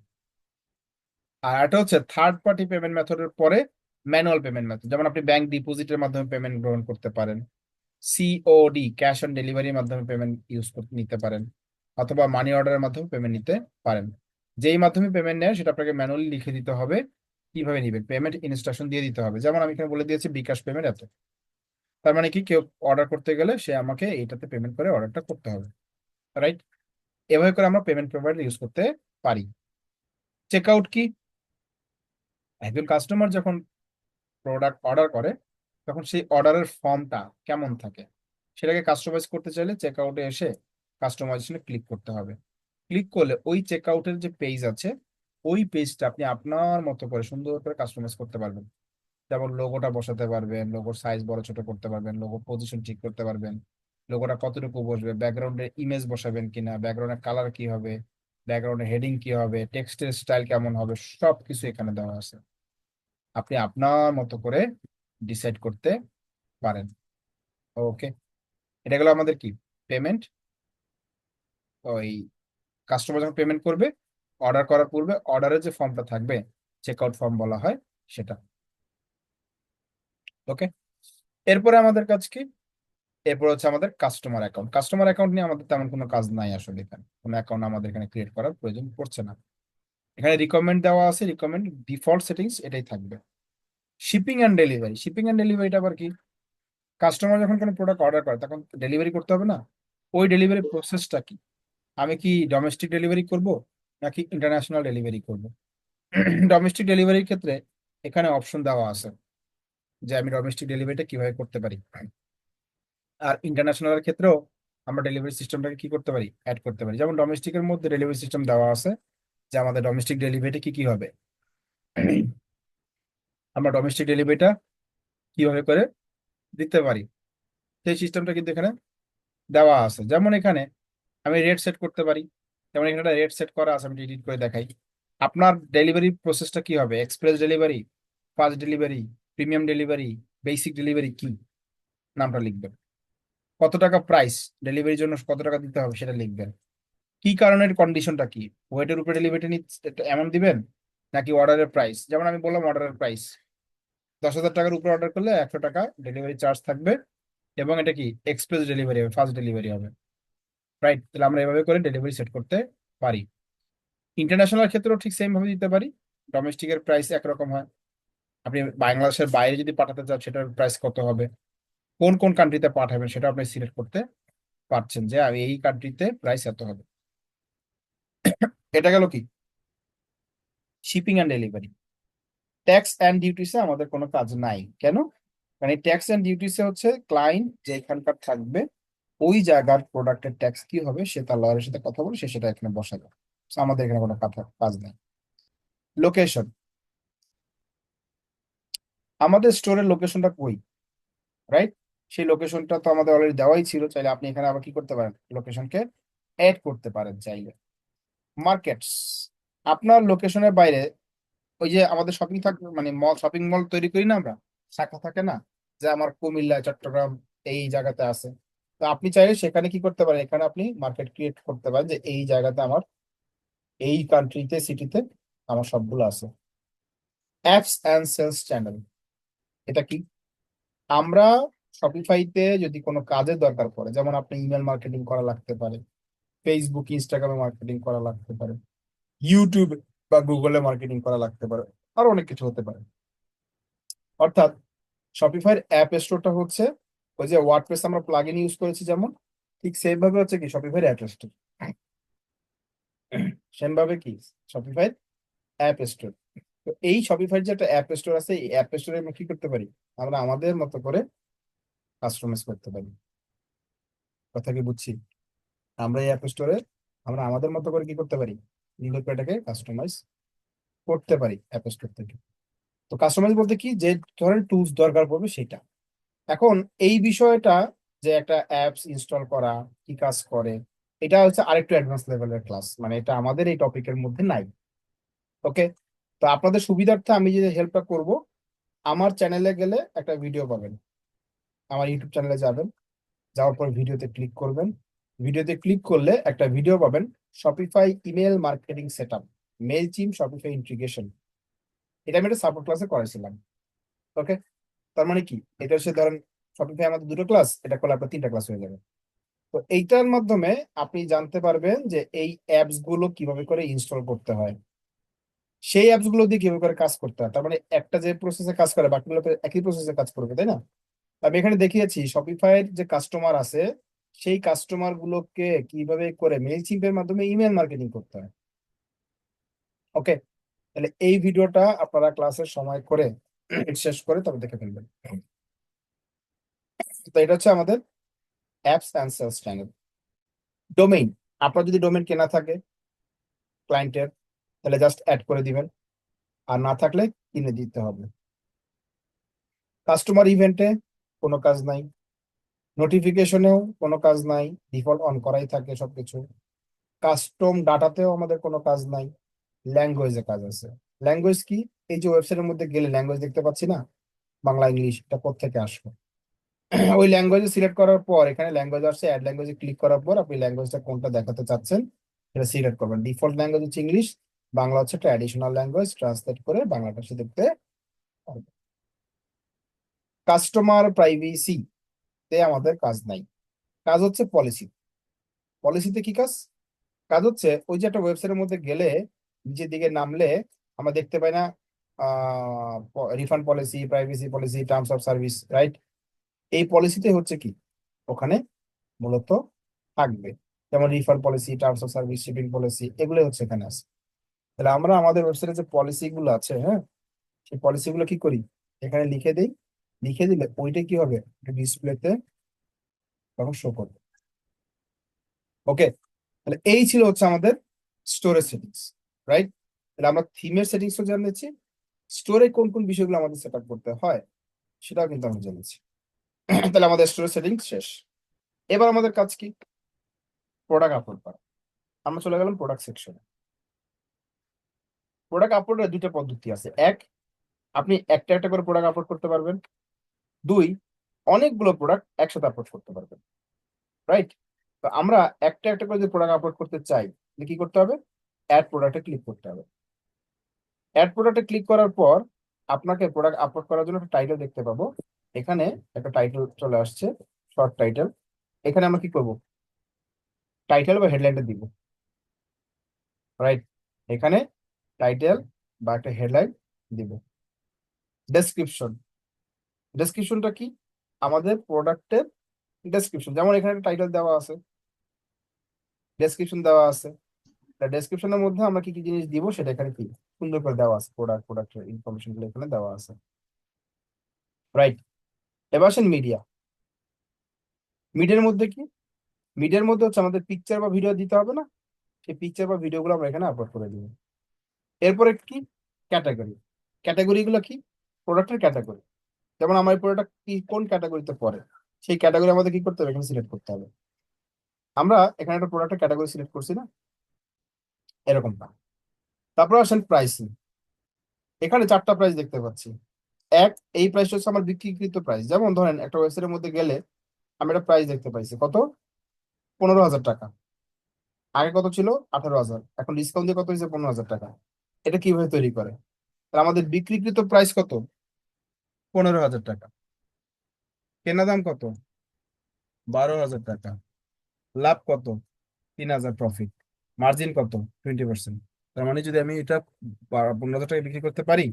আর এটা হচ্ছে থার্ড পার্টি পেমেন্ট মেথডের পরে ম্যানুয়াল পেমেন্ট মেথড। যেমন আপনি ব্যাংক ডিপোজিটের মাধ্যমে পেমেন্ট গ্রহণ করতে পারেন, সিওডি ক্যাশ অন ডেলিভারির মাধ্যমে পেমেন্ট ইউজ করতে নিতে পারেন, অথবা মানি অর্ডারের মাধ্যমে পেমেন্ট নিতে পারেন। যেই মাধ্যমে পেমেন্ট নেয় সেটা আপনাকে ম্যানুয়ালি লিখে দিতে হবে কিভাবে নিবেন, পেমেন্ট ইনস্ট্রাকশন দিয়ে দিতে হবে। যেমন আমি এখানে বলে দিয়েছি বিকাশ পেমেন্ট এত। তার মানে কি, কেউ অর্ডার করতে গেলে সে আমাকে এইটাতে পেমেন্ট করে অর্ডারটা করতে হবে, রাইট? এভাবে করে আমরা পেমেন্ট প্রোভাইডার ইউজ করতে পারি। চেক আউট কি? একজন কাস্টমার যখন প্রোডাক্ট অর্ডার করে তখন সেই অর্ডারের ফর্মটা কেমন থাকে সেটাকে কাস্টমাইজ করতে চাইলে চেক আউটে এসে কাস্টমাইজেশনে ক্লিক করতে হবে। ক্লিক করলে ওই চেক আউটের যে পেজ আছে, ওই পেজটা আপনি আপনার মতো করে সুন্দর করে কাস্টমাইজ করতে পারবেন। যেমন লোগোটা বসাতে পারবেন, লোগোর সাইজ বড় ছোট করতে পারবেন, লোগো পজিশন ঠিক করতে পারবেন, লোগোটা কতটুকু বসবে, ব্যাকগ্রাউন্ডে ইমেজ বসাবেন কিনা, ব্যাকগ্রাউন্ডের কালার কি হবে, ব্যাকগ্রাউন্ডের হেডিং কি হবে, টেক্সটের স্টাইল কেমন হবে, সবকিছু এখানে দেওয়া আছে। আপনি আপনার মতো করে ডিসাইড করতে পারেন। ওকে, এটা গেলো আমাদের কি পেমেন্ট। ওই কাস্টমার যখন পেমেন্ট করবে, অর্ডার করার পূর্বে অর্ডারের যে ফর্মটা থাকবে, চেক আউট ফর্ম বলা হয় সেটা। ওকে, এরপরে আমাদের কাজ কি? এরপর হচ্ছে আমাদের কাস্টমার অ্যাকাউন্ট। কাস্টমার অ্যাকাউন্ট নিয়ে আমাদের তেমন কোনো কাজ নাই আসলে। এখানে কোনো অ্যাকাউন্ট আমাদের এখানে ক্রিয়েট করার প্রয়োজন পড়ছে না। এখানে রিকমেন্ড দেওয়া আছে, রিকমেন্ড ডিফল্ট সেটিংস এটাই থাকবে। Shipping and delivery, shipping and ডেলিভারিটা আবার কি? কাস্টমার যখন কোনো প্রোডাক্ট অর্ডার করে তখন ডেলিভারি করতে হবে না? ওই ডেলিভারি প্রসেসটা কি? আমি কি ডোমেস্টিক ডেলিভারি করব নাকি ইন্টারন্যাশনাল ডেলিভারি করব? ডোমেস্টিক ডেলিভারির ক্ষেত্রে এখানে অপশন দেওয়া আছে যে আমি ডোমেস্টিক ডেলিভারিটা কিভাবে করতে পারি। আর ইন্টারন্যাশনালের ক্ষেত্রেও আমরা ডেলিভারি সিস্টেমটাকে কি করতে পারি, অ্যাড করতে পারি। যেমন ডোমেস্টিকের মধ্যে ডেলিভারি সিস্টেম দেওয়া আছে যে আমাদের ডোমেস্টিক ডেলিভারিটা কি কি হবে, আমরা ডোমেস্টিক ডেলিভারিটা কিভাবে করে দিতে পারি, সেই সিস্টেমটা কিন্তু এখানে দেওয়া আছে। যেমন এখানে আমি রেট সেট করতে পারি। যেমন এখানে একটা রেট সেট করা আছে, আমি এডিট করে দেখাই। আপনার ডেলিভারি প্রসেসটা কি হবে, express delivery, fast delivery, premium delivery, basic delivery, কি নামটা লিখবেন। কত টাকা প্রাইস, ডেলিভারির জন্য কত টাকা দিতে হবে সেটা লিখবেন। কি কারণের কন্ডিশনটা কি, ওয়েটের উপরে ডেলিভারি এমন দিবেন নাকি অর্ডারের প্রাইস। যেমন আমি বললাম অর্ডারের প্রাইস 10,000 টাকার উপরে অর্ডার করলে 100 টাকা ডেলিভারি চার্জ থাকবে, এবং এটা কি এক্সপ্রেস ডেলিভারি হবে, ফাস্ট ডেলিভারি হবে, রাইট? তাহলে আমরা এভাবে করে ডেলিভারি সেট করতে পারি। ইন্টারন্যাশনাল ক্ষেত্রেও ঠিক সেম ভাবে দিতে পারি। ডোমেস্টিকের প্রাইস একরকম হয়, আপনি বাংলাদেশের বাইরে যদি পাঠাতে চান সেটার প্রাইস কত হবে, কোন কোন কান্ট্রিতে পাঠাবেন সেটা আপনি সিলেক্ট করতে পারছেন যে আমি এই কান্ট্রিতে প্রাইস এত হবে। এটা গেল কি shipping and delivery. Tax and ডিউটিসে আমাদের কোনো কাজ নাই। কেন? কারণ এই ট্যাক্স অ্যান্ড ডিউটিসে হচ্ছে ক্লায়েন্ট যেখানকার থাকবে ওই জায়গার প্রোডাক্টের ট্যাক্স কি হবে সে তার লয়ারের সাথে কথা বলে সে সেটা এখানে বসাবে। আমাদের এখানে কোনো কাজ নেই। লোকেশন, আমাদের স্টোরের লোকেশনটা কই, রাইট? সেই লোকেশনটা তো আমাদের অলরেডি দেওয়াই ছিল, চাইলে আপনি এখানে আবার কি করতে পারেন, লোকেশনকে অ্যাড করতে পারেন চাইলে। মার্কেটস, আপনার লোকেশনের বাইরে ওই যে আমাদের শপিং থাকবে, মানে মল, শপিং মল তৈরি করি না আমরা, শাখা থাকে না, যে আমার কুমিল্লা, চট্টগ্রাম এই জায়গাতে আছে। তো আপনি চাইলে সেখানে কি করতে পারেন, এখানে আপনি মার্কেট ক্রিয়েট করতে পারেন যে এই জায়গাতে আমার, এই কান্ট্রিতে, সিটিতে আমার সবগুলো আছে। অ্যাপস অ্যান্ড সেলস চ্যানেল, এটা কি? আমরা শপিফাইতে যদি কোনো কাজের দরকার পড়ে, যেমন আপনি ইমেল মার্কেটিং করা লাগতে পারে, ফেসবুক ইনস্টাগ্রামে মার্কেটিং করা লাগতে পারে, ইউটিউব বা গুগলে মার্কেটিং করা লাগতে পারে, আরো অনেক কিছু হতে পারে। অর্থাৎ শপিফাইয়ের অ্যাপ স্টোরটা হচ্ছে ওই যে ওয়ার্ডপ্রেস আমরা প্লাগইন ইউজ করেছি যেমন, ঠিক সেম ভাবে হচ্ছে কি শপিফাইয়ের অ্যাপ স্টোর, সেম ভাবে কি শপিফাইয়ের অ্যাপ স্টোর। তো এই শপিফাইয়ের যে একটা অ্যাপ স্টোর আছে, এই অ্যাপ স্টোরে আমরা কি করতে পারি, আমরা আমাদের মতো করে কাস্টমাইজ করতে পারি। কথা কি বুঝছি? আমরা এই অ্যাপ স্টোরে আমরা আমাদের মতো করে কি করতে পারি, নিজের এটাকে কাস্টমাইজ করতে পারি অ্যাপ স্টোর থেকে। তো কাস্টমাইজ বলতে কি, যে ধরনের টুলস দরকার পড়বে সেটা। এখন এই বিষয়টা, যে একটা অ্যাপস ইনস্টল করা কি কাজ করে, এটা হচ্ছে আরেকটু অ্যাডভান্স লেভেলের ক্লাস, মানে এটা আমাদের এই টপিকের মধ্যে নাই। ওকে, তো আপনাদের সুবিধার্থে আমি যে হেল্পটা করব, আমার চ্যানেলে গেলে একটা ভিডিও পাবেন, আমার ইউটিউব চ্যানেলে যাবেন, যাওয়ার পর ভিডিওতে ক্লিক করবেন। ভিডিওতে ক্লিক করলে একটা ভিডিও পাবেন, Shopify email marketing setup, Mailchimp Shopify integration. এটা আমি একটা সাপোর্ট ক্লাসে করেছিলাম। ওকে, তার মানে কি, এটা হচ্ছে ধরেন শপিফাই আমাদের দুটো ক্লাস, এটা করলে আপনার তিনটা ক্লাস হয়ে যাবে। তো এইটার মাধ্যমে আপনি জানতে পারবেন যে এই অ্যাপস গুলো কিভাবে করে ইনস্টল করতে হয়, সেই অ্যাপস গুলো দিয়ে কিভাবে করে কাজ করতে হয়। তার মানে একটা যে প্রসেসে কাজ করে বাকিগুলো তো একই প্রসেসে কাজ করবে, তাই না? আমি এখানে দেখিয়েছি শপিফাইয়ের যে কাস্টমার আছে, সেই কাস্টমার গুলোকে কিভাবে করে মেইলচিম্পের মাধ্যমে ইমেল মার্কেটিং করতে হয়। ওকে, তাহলে এই ভিডিওটা আপনারা ক্লাসের সময় করে শেষ করে তবে দেখে ফেলবেন। তো এটা হচ্ছে আমাদের apps and sales channel. Domain, আপনার যদি ডোমেইন কেনা থাকে ক্লায়েন্টের, তাহলে জাস্ট অ্যাড করে দিবেন, আর না থাকলে কিনে দিতে হবে। কাস্টমার ইভেন্টে কোনো কাজ নাই, নোটিফিকেশনেও কোনো কাজ নাই, ডিফল্ট অন করাই থাকে সবকিছু। কাস্টম ডাটাতেও আমাদের কোনো কাজ নাই। ল্যাঙ্গুয়েজে কাজ আছে। ল্যাঙ্গুয়েজ কি, এই যে ওয়েবসাইটের মধ্যে গেলে ল্যাঙ্গুয়েজ দেখতে পাচ্ছি না, বাংলা ইংলিশ, এটা কোত্থেকে আসবে? ওই ল্যাঙ্গুয়েজ সিলেক্ট করার পর এখানে ল্যাঙ্গুয়েজ আসছে, অ্যাড ল্যাঙ্গুয়েজে ক্লিক করার পর আপনি ল্যাঙ্গুয়েজটা কোনটা দেখাতে চাচ্ছেন সেটা সিলেক্ট করবেন। ডিফল্ট ল্যাঙ্গুয়েজ হচ্ছে ইংলিশ, বাংলা হচ্ছে একটা অ্যাডিশনাল ল্যাঙ্গুয়েজ, ট্রান্সলেট করে বাংলাটা সে দেখতে পারবে। কাস্টমার প্রাইভেসি তে আমাদের কাজ নাই, কাজ হচ্ছে পলিসি। পলিসিতে কি কাজ? কাজ হচ্ছে ওই যে একটা ওয়েবসাইটের মধ্যে গেলে নিচের দিকে নামলে আমরা দেখতে পাই না, refund policy, privacy policy, terms of service, right? এই পলিসিতে হচ্ছে কি ওখানে মূলত থাকবে, যেমন refund policy, terms of service, shipping policy, এগুলো হচ্ছে এখানে আছে। তাহলে আমরা আমাদের ওয়েবসাইটে যে পলিসি গুলো আছে, হ্যাঁ, সেই পলিসি গুলো কি করি, এখানে লিখে দিই। লিখে দিলে ওইটা কি হবে, ডিসপ্লেতে তখন শো করবে। ওকে, তাহলে এই ছিল হচ্ছে আমাদের স্টোরেজ সেটিংস, রাইট? তাহলে আমরা থিমের সেটিংসও জানিয়েছি, স্টোরে কোন কোন বিষয়গুলো আমাদের সেট আপ করতে হয় সেটাও কিন্তু আমরা জেনেছি। তাহলে আমাদের স্টোরেজ সেটিংস শেষ। এবার আমাদের কাজ কি, প্রোডাক্ট আপলোড করা। আমরা চলে গেলাম প্রোডাক্ট সেকশনে। প্রোডাক্ট আপলোডের দুইটা পদ্ধতি আছে। এক, আপনি একটা একটা করে প্রোডাক্ট আপলোড করতে পারবেন। দুই, অনেকগুলো প্রোডাক্ট একসাথে আপলোড করতে পারবেন, রাইট? তো আমরা একটা একটা করে যে প্রোডাক্ট আপলোড করতে চাই, তাহলে কি করতে হবে, অ্যাড প্রোডাক্টে ক্লিক করতে হবে। অ্যাড প্রোডাক্টে ক্লিক করার পর আপনাকে প্রোডাক্ট আপলোড করার জন্য একটা টাইটেল দেখতে পাবো। এখানে একটা টাইটেল চলে আসছে, শর্ট টাইটেল। এখানে আমরা কি করব, টাইটেল বা হেডলাইনটা দিব, রাইট? এখানে টাইটেল বা একটা হেডলাইন দিব। ডেসক্রিপশন, ডেসক্রিপশনটা কি, আমাদের প্রোডাক্টের ডেসক্রিপশন। যেমন এখানে একটা টাইটেল দেওয়া আছে, ডেসক্রিপশন দেওয়া আছে। ডেসক্রিপশনের মধ্যে আমরা কি কি জিনিস দিব সেটা এখানে কি সুন্দর করে দেওয়া আছে, প্রোডাক্টের ইনফরমেশন গুলো এখানে দেওয়া আছে, রাইট? এবার আসেন মিডিয়া। মিডিয়ার মধ্যে কি, মিডিয়ার মধ্যে হচ্ছে আমাদের পিকচার বা ভিডিও দিতে হবে না, সেই পিকচার বা ভিডিওগুলো আমরা এখানে আপলোড করে দিব। এরপরে কি, ক্যাটাগরি। ক্যাটাগরি গুলো কি, প্রোডাক্টের ক্যাটাগরি। যেমন আমার এই প্রোডাক্ট কি কোন ক্যাটাগরিতে পড়ে, সেই ক্যাটাগরি আমাদের কি করতে হবে, এখানে সিলেক্ট করতে হবে। আমরা এখানে একটা প্রোডাক্টের ক্যাটাগরি সিলেক্ট করছি না, এরকমটা। তারপর আসেন প্রাইসিং। এখানে 4টা প্রাইস দেখতে পাচ্ছি। এক, এই প্রাইসটা হচ্ছে আমার বিক্রিকৃত প্রাইস। যেমন ধরেন একটা ওয়েবসাইটের মধ্যে গেলে আমি একটা প্রাইস দেখতে পাইছি কত, 15,000 টাকা। আগে কত ছিল, 18,000, এখন ডিসকাউন্ট দিয়ে কত হয়েছে, 15,000 টাকা। এটা কিভাবে তৈরি করে, তাহলে আমাদের বিক্রিকৃত প্রাইস কত, 15,000 টাকা। কেনা দাম কত, 12,000 টাকা। লাভ কত, 3,000 প্রফিট। মার্জিন কত, 20%। তার মানে যদি আমি এটা 15,000 টাকা বিক্রি করতে পারি,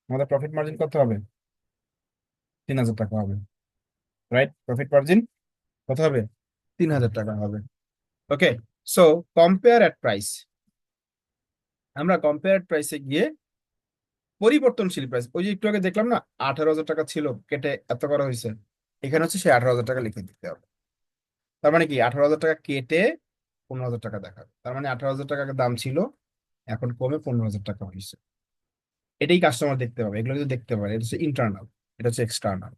আমাদের প্রফিট মার্জিন কত হবে, 3,000 টাকা হবে। রাইট, প্রফিট মার্জিন কত হবে, 3,000 টাকা হবে। ওকে, সো কম্পেয়ার অ্যাট প্রাইস। আমরা কম্পেয়ার প্রাইসে গিয়ে পরিবর্তনশীল প্রাইস, ওই যে একটু আগে দেখলাম না 18,000 টাকা ছিল, কেটে এত করা হয়েছে, এখানে হচ্ছে সেই 18,000 টাকা লিখে দিতে হবে। তার মানে কি 18,000 টাকা কেটে 15,000 টাকা দেখাবে। তার মানে 18,000 টাকা দাম ছিল, এখন কমে 15,000 টাকা হয়েছে। এটাই কাস্টমার দেখতে পাবে, এগুলো কিন্তু দেখতে পারে। এটা হচ্ছে ইন্টারনাল, এটা হচ্ছে এক্সটার্নাল।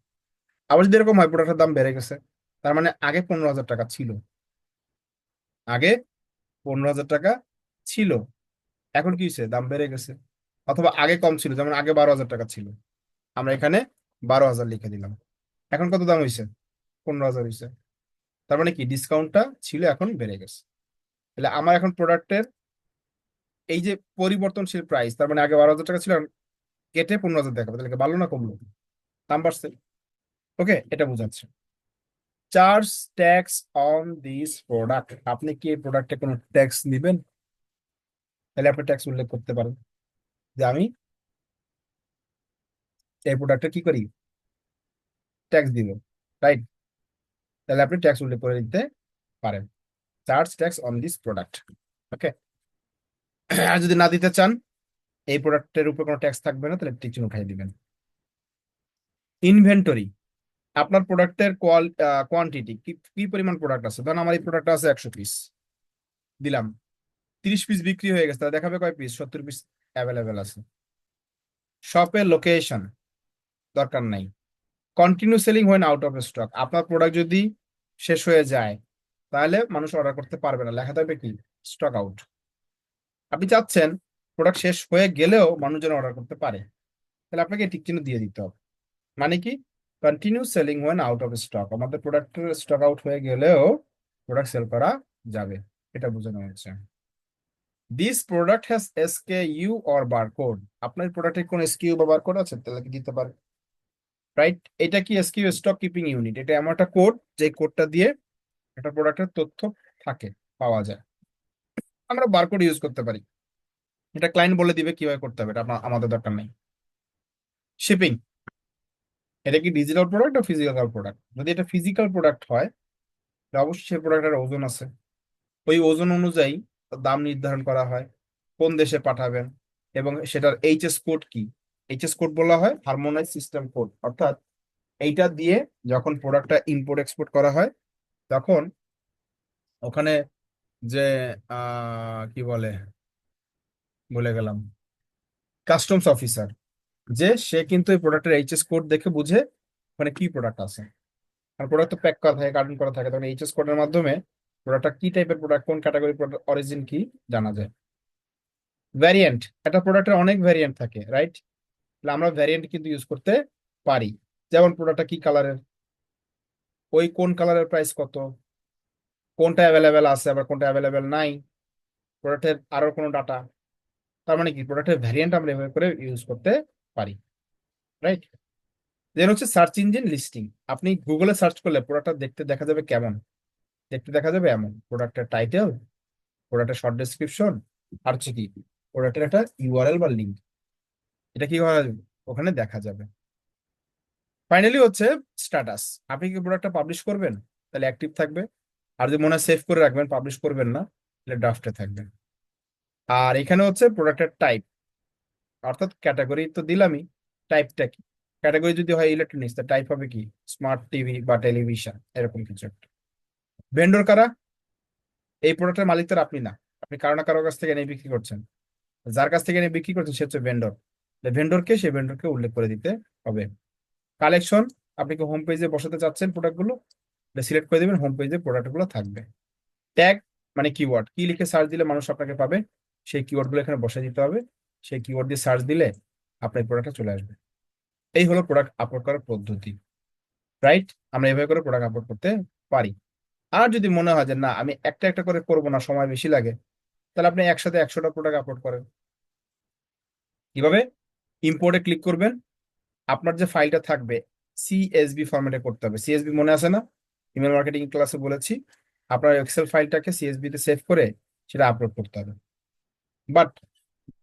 আবার যদি এরকম হয় প্রোডাক্টের দাম বেড়ে গেছে, তার মানে আগে 15,000 টাকা ছিল, আগে 15,000 টাকা ছিল, এখন কি হয়েছে, দাম বেড়ে গেছে। অথবা আগে কম ছিল, যেমন আগে 12,000 টাকা ছিল, আমরা এখানে 12,000 লিখে দিলাম, এখন কত দাম হয়েছে, 15,000 হয়েছে। তার মানে কি ডিসকাউন্টটা ছিল, এখন বেড়ে গেছে। তাহলে আমার এখন প্রোডাক্টের এই যে পরিবর্তনশীল প্রাইস, তার মানে আগে 12,000 টাকা ছিল, এখন কেটে 15,000 দেখাবে, তাহলে কি বাড়লো না কমলো, দাম বাড়ছে। ওকে, এটা বোঝাচ্ছে। Charge tax on this product. আপনি কি এই প্রোডাক্টে কোনো ট্যাক্স দিবেন, তাহলে আপনি ট্যাক্স উল্লেখ করতে পারেন যে আমি এই প্রোডাক্টে কি করি, ট্যাক্স দিব। রাইট, তাহলে আপনি ট্যাক্স উল্লেখ করে দিতে পারেন, charge tax on this product. Okay, আর যদি না দিতে চান, এই প্রোডাক্টের উপর কোনো ট্যাক্স থাকবে না, তাহলে টিক চিহ্ন উঠাই দিবেন। ইনভেন্টরি, আপনার প্রোডাক্টের কোয়ান্টিটি কি, কি পরিমাণ প্রোডাক্ট আছে। ধরুন আমার এই প্রোডাক্ট আছে 100 পিস, দিলাম, 30 পিস বিক্রি হয়ে গেছে, তাহলে দেখাবে কয় পিস, 70 পিস অ্যাভেলেবেল আছে। শপের লোকেশন দরকার নাই। Continue selling when out of stock, আপনার প্রোডাক্ট যদি শেষ হয়ে যায়, তাহলে মানুষ অর্ডার করতে পারবে না, লেখা থাকবে কি, স্টক আউট। আপনি চাচ্ছেন প্রোডাক্ট শেষ হয়ে গেলেও মানুষ যেন অর্ডার করতে পারে, তাহলে আপনাকে টিক চিহ্ন দিয়ে দিতে হবে। মানে কি, continue selling when out of stock, আমাদের প্রোডাক্টের স্টক আউট হয়ে গেলেও প্রোডাক্ট সেল করা যাবে, এটা বোঝানো হচ্ছে। This product has SKU or barcode, আপনার প্রোডাক্টের কোন এসকিউ বা বারকোড আছে, তাহলে কি দিতে পারে। রাইট, এটা কি এসকিউ, স্টক কিপিং ইউনিট। এটা এমন একটা কোড, যে কোডটা দিয়ে একটা প্রোডাক্টের তথ্য থাকে, পাওয়া যায়। আমরা বারকোড ইউজ করতে পারি, এটা ক্লায়েন্ট বলে দিবে কিভাবে করতে হবে, এটা আমাদের দরকার নেই। শিপিং, এটা কি ডিজিটাল প্রোডাক্ট বা ফিজিক্যাল প্রোডাক্ট। যদি এটা ফিজিক্যাল প্রোডাক্ট হয়, তাহলে অবশ্যই সেই প্রোডাক্টের ওজন আছে, ওই ওজন অনুযায়ী তার দাম নির্ধারণ করা হয়, কোন দেশে পাঠাবেন, এবং সেটার এইচএস কোড কি। এইচএস কোড বলা হয় হারমোনাইজ সিস্টেম কোড, অর্থাৎ এইটা দিয়ে যখন প্রোডাক্টটা ইম্পোর্ট এক্সপোর্ট করা হয়, তখন ওখানে যে কি বলে, বলে গেলাম, কাস্টমস অফিসার, যে সে কিন্তু এই প্রোডাক্টের এইচএস কোড দেখে বুঝে ওখানে কি প্রোডাক্ট আছে। আর প্রোডাক্ট তো প্যাক করা থাকে, কার্টন করা থাকে, তখন এইচএস কোডের মাধ্যমে প্রোডাক্টটা কি টাইপের প্রোডাক্ট, কোন ক্যাটাগরি প্রোডাক্ট, অরিজিন কি জানা যায়। ভ্যারিয়েন্ট, একটা প্রোডাক্টের অনেক ভ্যারিয়েন্ট থাকে, রাইট, তাহলে আমরা ভ্যারিয়েন্ট কিন্তু ইউজ করতে পারি। যেমন প্রোডাক্টটা কি কালারের, ওই কোন কালারের প্রাইস কত, কোনটা অ্যাভেলেবেল আছে আবার কোনটা অ্যাভেলেবেল নাই, প্রোডাক্টের আরো কোনো ডাটা। তার মানে কি প্রোডাক্টের ভ্যারিয়েন্ট আমরা এভাবে করে ইউজ করতে পারি। রাইট, দেন হচ্ছে সার্চ ইঞ্জিন লিস্টিং। আপনি গুগলে সার্চ করলে প্রোডাক্টটা দেখতে দেখা যাবে কেমন, দেখতে দেখা যাবে এমন, প্রোডাক্টের টাইটেল, প্রোডাক্টের শর্ট ডেসক্রিপশন, আর হচ্ছে কি প্রোডাক্টের একটা ইউআরএল বা লিঙ্ক, এটা কি করা যাবে, ওখানে দেখা যাবে। ফাইনালি হচ্ছে স্ট্যাটাস, আপনি কি প্রোডাক্টটা পাবলিশ করবেন, তাহলে অ্যাক্টিভ থাকবে, আর যদি মনে হয় সেভ করে রাখবেন, পাবলিশ করবেন না, তাহলে ড্রাফটে থাকবে। আর এখানে হচ্ছে প্রোডাক্টের টাইপ, অর্থাৎ ক্যাটাগরি তো দিলামই, টাইপটা কি, ক্যাটাগরি যদি হয় ইলেকট্রনিক্স, তা টাইপ হবে কি, স্মার্ট টিভি বা টেলিভিশন, এরকম কিছু একটা। ভেন্ডর কারা, এই প্রোডাক্টের মালিক তো আর আপনি না, আপনি কারো না কারো কাছ থেকে এনে বিক্রি করছেন, যার কাছ থেকে এনে বিক্রি করছেন সে হচ্ছে ভেন্ডর। ভেন্ডরকে, সেই ভেন্ডরকে উল্লেখ করে দিতে হবে। কালেকশন, আপনি কি হোম পেজে বসাতে চাচ্ছেন প্রোডাক্টগুলো, সিলেক্ট করে দিবেন, হোম পেজে প্রোডাক্টগুলো থাকবে। ট্যাগ মানে কিওয়ার্ড, কি লিখে সার্চ দিলে মানুষ আপনাকে পাবে, সেই কিওয়ার্ড গুলো এখানে বসে দিতে হবে। সেই কিওয়ার্ড দিয়ে সার্চ দিলে আপনার প্রোডাক্টটা চলে আসবে। এই হলো প্রোডাক্ট আপলোড করার পদ্ধতি, রাইট? আমরা এভাবে করে প্রোডাক্ট আপলোড করতে পারি। আর যদি মনে হয় যে না আমি একটা একটা করে করবো না, সময় বেশি লাগে, তাহলে আপনি একসাথে 100টা প্রোডাক্ট আপলোড করেন। কিভাবে? ইম্পোর্টে ক্লিক করবেন, আপনার যে ফাইলটা থাকবে সিএসভি ফরম্যাটে করতে হবে। সিএসভি মনে আছে না, ইমেল মার্কেটিং ক্লাসে বলেছি, আপনার এক্সেল ফাইলটাকে সিএসভি তে সেভ করে সেটা আপলোড করতে হবে। বাট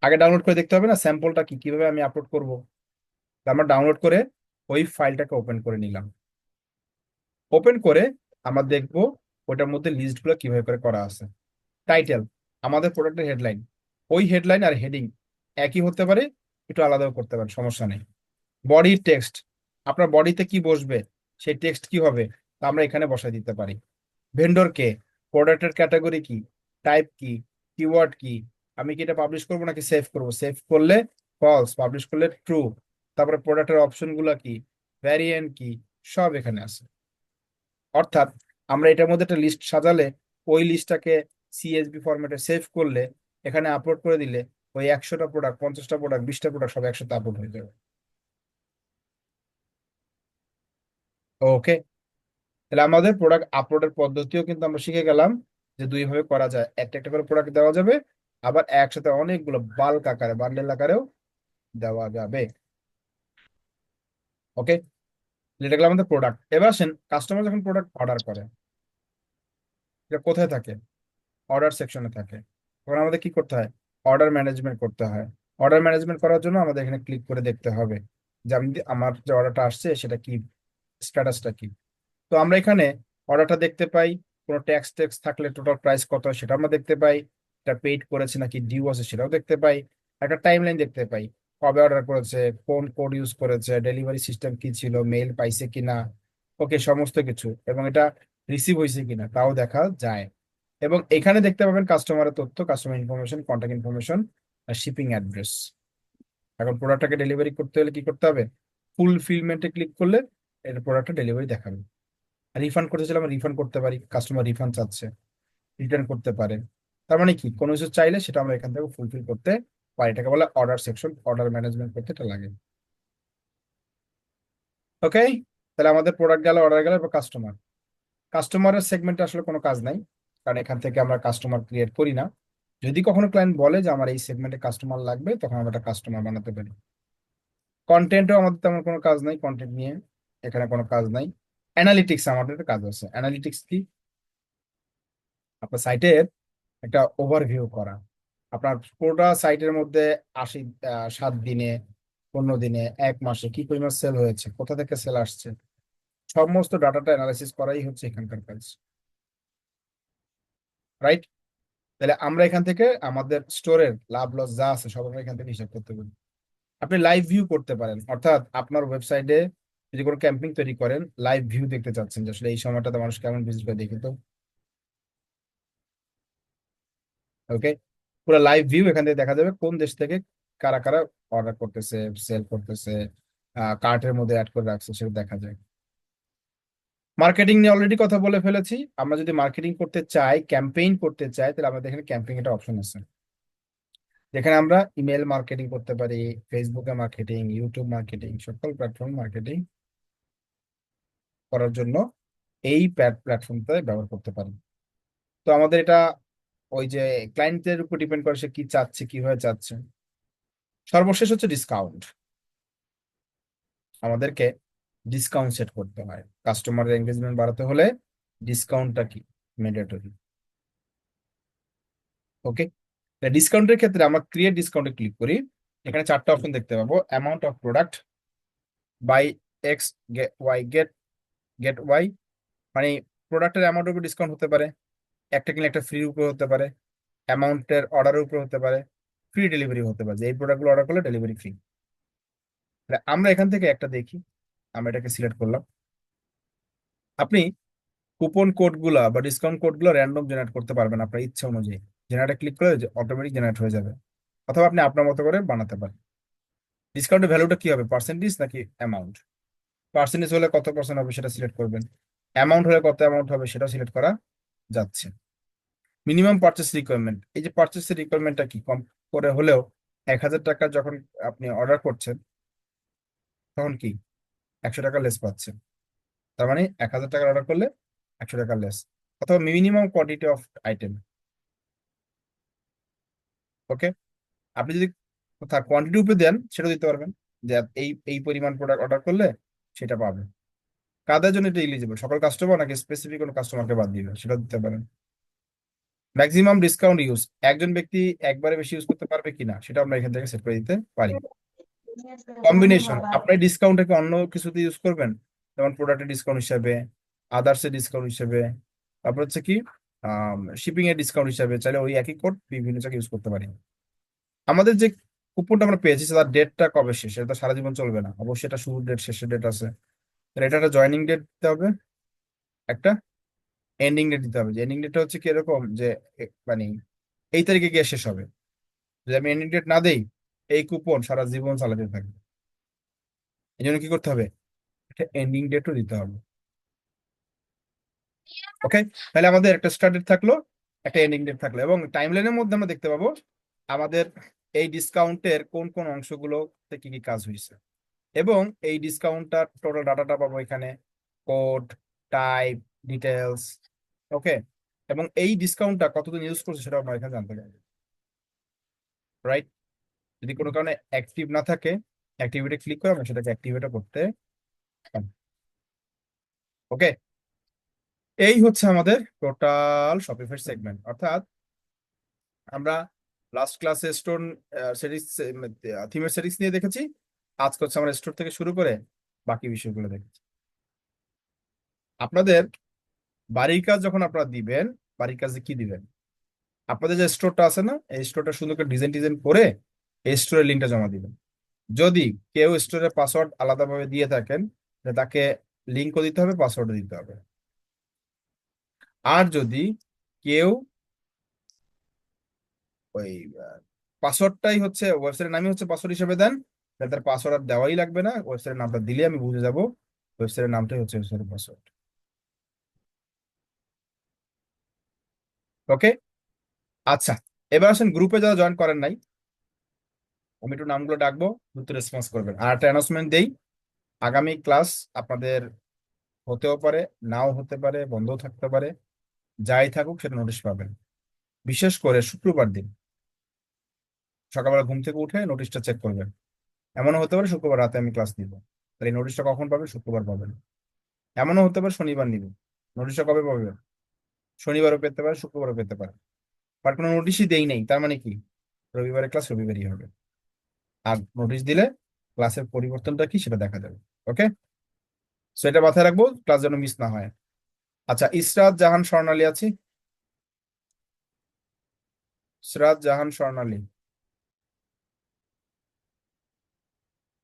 আগে ডাউনলোড করে দেখতে হবে না স্যাম্পলটা কি, কিভাবে আমি আপলোড করব। আমরা ডাউনলোড করে ওই ফাইলটাকে ওপেন করে নিলাম। ওপেন করে আমরা দেখবো ওটার মধ্যে লিস্টগুলো কিভাবে করে করা আছে। টাইটেল, আমাদের প্রোডাক্টের হেডলাইন, ওই হেডলাইন আর হেডিং একই হতে পারে, একটু আলাদাও করতে পারে, সমস্যা নেই। বডি টেক্সট, আপনার বডিতে কি বসবে, সেই টেক্সট কি হবে তা আমরা এখানে বসাই দিতে পারি। ভেন্ডর কে, প্রোডাক্টের ক্যাটাগরি কি, টাইপ কি, কিওয়ার্ড কি, আমি কি এটা পাবলিশ করবো নাকি সেভ করবো, সেভ করলে ফলস, পাবলিশ করলে ট্রু, তারপরে প্রোডাক্টের অপশন গুলা কি, ভ্যারিয়েন্ট কি, সব এখানে আছে। অর্থাৎ আমরা এটার মধ্যে একটা লিস্ট সাজালে, ওই লিস্টটাকে সিএসভি ফরম্যাটে সেভ করলে, এখানে আপলোড করে দিলে ওই 100টা প্রোডাক্ট, 50টা প্রোডাক্ট, 20টা প্রোডাক্ট সব একসাথে আপলোড হয়ে যাবে। ওকে, তাহলে আমাদের প্রোডাক্ট আপলোডের পদ্ধতিও কিন্তু আমরা শিখে গেলাম যে দুই ভাবে করা যায়, একটা একটা করে প্রোডাক্ট দেওয়া যাবে, আবার একসাথে অনেকগুলো বাল্ক আকারে, বান্ডেল আকারেও দেওয়া যাবে। ওকে, এটা গেল আমাদের প্রোডাক্ট। এবার আসেন, কাস্টমার যখন প্রোডাক্ট অর্ডার করে, এটা কোথায় থাকে? অর্ডার সেকশনে থাকে। তখন আমাদের কি করতে হয়? অর্ডার ম্যানেজমেন্ট করতে হয়। অর্ডার ম্যানেজমেন্ট করার জন্য আমাদের এখানে ক্লিক করে দেখতে হবে যে আমার যে অর্ডারটা আসছে সেটা কি, স্ট্যাটাসটা কি। তো আমরা এখানে অর্ডারটা দেখতে পাই, কোনো ট্যাক্স ট্যাক্স থাকলে টোটাল প্রাইস কত সেটা আমরা দেখতে পাই, এটা পেইড করেছে নাকি ডিউ আছে সেটাও দেখতে পাই, একটা টাইমলাইন দেখতে পাই, কবে অর্ডার করেছে, কোন কোড ইউজ করেছে, ডেলিভারি সিস্টেম কি ছিল, মেইল পাইছে কিনা, ওকে সমস্ত কিছু, এবং এটা রিসিভ হয়েছে কিনা তাও দেখা যায়। এবং এখানে দেখতে পাবেন কাস্টমারের তথ্য, কাস্টমার ইনফরমেশন, কন্ট্যাক্ট ইনফরমেশন আর শিপিং অ্যাড্রেস। এখন প্রোডাক্টটাকে ডেলিভারি করতে হলে কি করতে হবে? ফুলফিলমেন্টে ক্লিক করলে এর প্রোডাক্টটা ডেলিভারি দেখাবে। রিফান্ড করতে চাইলে আমরা রিফান্ড করতে পারি, কাস্টমার রিফান্ড চাচ্ছে, রিটার্ন করতে পারে। তার মানে কি, কোনো কিছু চাইলে সেটা আমরা এখান থেকে ফুলফিল করতে পারি। এটাকে বলে অর্ডার সেকশন, অর্ডার ম্যানেজমেন্ট করতে এটা লাগে। ওকে, তাহলে আমাদের প্রোডাক্ট গেল, অর্ডার গেল, এবার কাস্টমার। কাস্টমারের সেগমেন্টে আসলে কোনো কাজ নাই, কারণ এখান থেকে আমরা কাস্টমার ক্রিয়েট করি না। যদি কখনো ক্লায়েন্ট বলে যে আমার এই সেগমেন্টে কাস্টমার লাগবে, তখন আমরা একটা কাস্টমার বানাতে পারি। কন্টেন্টও আমাদের তেমন কোনো কাজ নাই, কন্টেন্ট নিয়ে এখানে কোনো কাজ নাই। অ্যানালিটিক্স আমাদের কাজ আছে। অ্যানালিটিক্স কি? আপনার সাইটের একটা ওভারভিউ করা, আপনার পুরোটা সাইটের মধ্যে 7 দিনে, 15 দিনে, 1 মাসে কি পরিমাণ সেল হয়েছে, কোথা থেকে সেল আসছে, সমস্ত ডাটাটা অ্যানালাইসিস করাই হচ্ছে এখানকার কাজ, রাইট? তাহলে আমরা এখান থেকে আমাদের স্টোরের লাভ লস যা আছে সব আমরা এখান থেকে হিসাব করতে পারি। আপনি লাইভ ভিউ করতে পারেন, অর্থাৎ আপনার ওয়েবসাইটে যদি কোনো ক্যাম্পিং তৈরি করেন, লাইভ ভিউ দেখতে চাচ্ছেন যে আসলে এই সময়টাতে মানুষ কেমন ভিজিট করে, দেখি তো। ওকে, পুরো লাইভ ভিউ এখান থেকে দেখা যাবে, কোন দেশ থেকে কারা কারা অর্ডার করতেছে, সেল করতেছে, কার্টের মধ্যে অ্যাড করে রাখছে, সেটা দেখা যায়। মার্কেটিং নিয়ে অলরেডি কথা বলে ফেলেছি। আমরা যদি মার্কেটিং করতে চাই, ক্যাম্পেইন করতে চাই, তাহলে আমাদের এখানে ক্যাম্পেইন একটা অপশন আছে, যেখানে আমরা ইমেল মার্কেটিং করতে পারি, ফেসবুকে মার্কেটিং, ইউটিউব মার্কেটিং, সকল প্ল্যাটফর্ম মার্কেটিং করার জন্য এই প্ল্যাটফর্মটা ব্যবহার করতে পারি। তো আমাদের এটা ওই যে ক্লায়েন্টের উপর ডিপেন্ড করে, সে কি চাচ্ছে, কিভাবে চাচ্ছে। সর্বশেষ হচ্ছে ডিসকাউন্ট। আমাদেরকে ডিসকাউন্ট সেট করতে হয়, কাস্টমারের এঙ্গেজমেন্ট বাড়াতে হলে ডিসকাউন্টটা কি, ম্যান্ডেটরি। ওকে, ডিসকাউন্টের ক্ষেত্রে আমরা ক্রিয়েট ডিসকাউন্টে ক্লিক করি, এখানে 4টা অপশন দেখতে পাবো। Amount of product, buy X, Y, get Y, মানে প্রোডাক্টের অ্যামাউন্টের উপর ডিসকাউন্ট হতে পারে, একটা কিনলে একটা ফ্রির উপর হতে পারে, অ্যামাউন্টের অর্ডারের উপর হতে পারে, ফ্রি ডেলিভারি হতে পারে, যে এই প্রোডাক্টগুলো অর্ডার করলে ডেলিভারি ফ্রি। আমরা এখান থেকে একটা দেখি, আমরা এটাকে সিলেক্ট করলাম। আপনি কুপন কোড গুলা বা ডিসকাউন্ট কোড গুলো র্যান্ডম জেনারেট করতে পারবেন আপনার ইচ্ছা অনুযায়ী। জেনারেটে ক্লিক করে অটোমেটিক জেনারেট হয়ে যাবে, অথবা আপনি আপনার মতো করে বানাতে পারেন। ডিসকাউন্টের ভ্যালুটা কি হবে, পার্সেন্টেজ নাকি অ্যামাউন্ট? পার্সেন্টেজ হলে কত পার্সেন্ট হবে সেটা সিলেক্ট করবেন, অ্যামাউন্ট হলে কত অ্যামাউন্ট হবে সেটাও সিলেক্ট করা যাচ্ছে। মিনিমাম পারচেস রিকোয়ারমেন্ট, এই যে পারচেস রিকোয়ারমেন্টটা কি, কম করে হলেও 1,000 টাকা যখন আপনি অর্ডার করছেন তখন কি 100 টাকা লেস পাচ্ছেন। তার মানে 1,000 টাকার অর্ডার করলে 100 টাকা লেস, অথবা মিনিমাম কোয়ান্টিটি অফ আইটেম। ওকে, আপনি যদি কোথাও কোয়ান্টিটি উপরে দেন সেটা দিতে পারবেন, যে এই এই পরিমাণ প্রোডাক্ট অর্ডার করলে সেটা পাবেন। কাদের জন্য এটা ইলিজিবল, সকল কাস্টমার নাকি স্পেসিফিক কোনো কাস্টমারকে বাদ দিবে সেটা দিতে পারেন। ম্যাক্সিমাম ডিসকাউন্ট ইউজ, একজন ব্যক্তি একবারে বেশি ইউজ করতে পারবে কিনা সেটা আমরা এখান থেকে সেট করে দিতে পারি। কম্বিনেশন, আপনি ডিসকাউন্টটাকে অন্য কিছুতে ইউজ করবেন, যেমন প্রোডাক্টের ডিসকাউন্ট হিসাবে, আদার্সের ডিসকাউন্ট হিসাবে, তারপর হচ্ছে কি শিপিং এর ডিসকাউন্ট হিসাবে, চাইলে ওই একই কোড বিভিন্ন জায়গায় ইউজ করতে পারি। আমাদের যে কুপনটা আমরা পেয়েছি তার ডেটটা কবে শেষ, এটা তো সারা জীবন চলবে না, অবশ্যই এটা শুরুর ডেট শেষের ডেট আছে। তাহলে এটা একটা জয়নিং ডেট দিতে হবে, একটা এন্ডিং ডেট দিতে হবে। যে এন্ডিং ডেটটা হচ্ছে কি এরকম যে মানে এই তারিখে গিয়ে শেষ হবে। যদি আমি এন্ডিং ডেট না দেই, এই কুপন সারা জীবন চালাতে থাকবে। এই জন্য কি করতে হবে, একটা এন্ডিং ডেটও দিতে হবে। ওকে, তাহলে আমাদের একটা স্টার্ট ডেট থাকলো, একটা এন্ডিং ডেট থাকলো, এবং টাইমলাইনের মধ্যে আমরা দেখতে পাবো আমাদের এই ডিসকাউন্টের কোন কোন অংশগুলোতে কি কি কাজ হয়েছে, এবং এই ডিসকাউন্টটার টোটাল ডাটাটা পাবো এখানে, কোড, টাইপ, ডিটেলস। ওকে, এবং এই ডিসকাউন্টটা কতদিন ইউজ করছে সেটা আমরা এখানে জানতে পারবো, রাইট? যদি কোনো কারণে অ্যাক্টিভ না থাকে, অ্যাক্টিভিটি ক্লিক করে আমরা সেটাকে অ্যাক্টিভেট করতে পারি। ওকে, এই হচ্ছে আমাদের টোটাল শপিফাই সেগমেন্ট। অর্থাৎ আমরা লাস্ট ক্লাসে স্টোর সিরিজ, থিমের সিরিজ নিয়ে দেখেছি, আজকে হচ্ছে আমরা স্টোর থেকে শুরু করে বাকি বিষয়গুলো দেখেছি। আপনাদের বাড়ির কাজ যখন আপনারা দিবেন, বাড়ির কাজে কি দিবেন, আপনাদের যে স্টোরটা আছে না, এই স্টোরটা সুন্দর করে ডিজাইন ডিজাইন করে এই স্টোরের লিঙ্কটা জমা দিবেন। যদি কেউ স্টোরের পাসওয়ার্ড আলাদাভাবে দিয়ে থাকেন, তাকে লিঙ্কও দিতে হবে, পাসওয়ার্ডও দিতে হবে। আর যদি কেউ ওই পাসওয়ার্ডটাই হচ্ছে ওয়েবসাইটের নামই হচ্ছে পাসওয়ার্ড হিসেবে দেন, তাহলে তার পাসওয়ার্ড আর দেওয়াই লাগবে না, ওয়েবসাইটের নামটা দিলে আমি বুঝে যাব ওয়েবসাইটের নামটাই হচ্ছে ওয়েবসাইটের পাসওয়ার্ড। ওকে, আচ্ছা, এবার আসেন গ্রুপে যারা জয়েন করেন নাই, আমি একটু নামগুলো ডাকবো, দ্রুত রেসপন্স করবেন। আর একটা অ্যানাউন্সমেন্ট দেই, আগামী ক্লাস আপনাদের হতেও পারে, নাও হতে পারে, বন্ধ থাকতে পারে, যাই থাকুক সেটা নোটিশ পাবেন। বিশেষ করে শুক্রবার দিন সকালবেলা ঘুম থেকে উঠে নোটিশটা চেক করবেন। এমনও হতে পারে শুক্রবার রাতে আমি ক্লাস নিব, তাহলে এই নোটিশটা কখন পাবেন, শুক্রবার পাবেন। এমনও হতে পারে শনিবার নিব, নোটিশটা কবে পাবেন, শনিবারও পেতে পারে, শুক্রবারও পেতে পারে। বাট কোনো নোটিশই দেই নেই, তার মানে কি রবিবারের ক্লাস রবিবারই হবে। আর নোটিশ দিলে ক্লাসের পরিবর্তনটা কি সেটা দেখা যাবে। ওকে, সো এটা মাথায় রাখবো, ক্লাস যেন মিস না হয়। আচ্ছা, ইসরাত জাহান স্বর্ণালী আছি, ইসরাত জাহান স্বর্ণালী।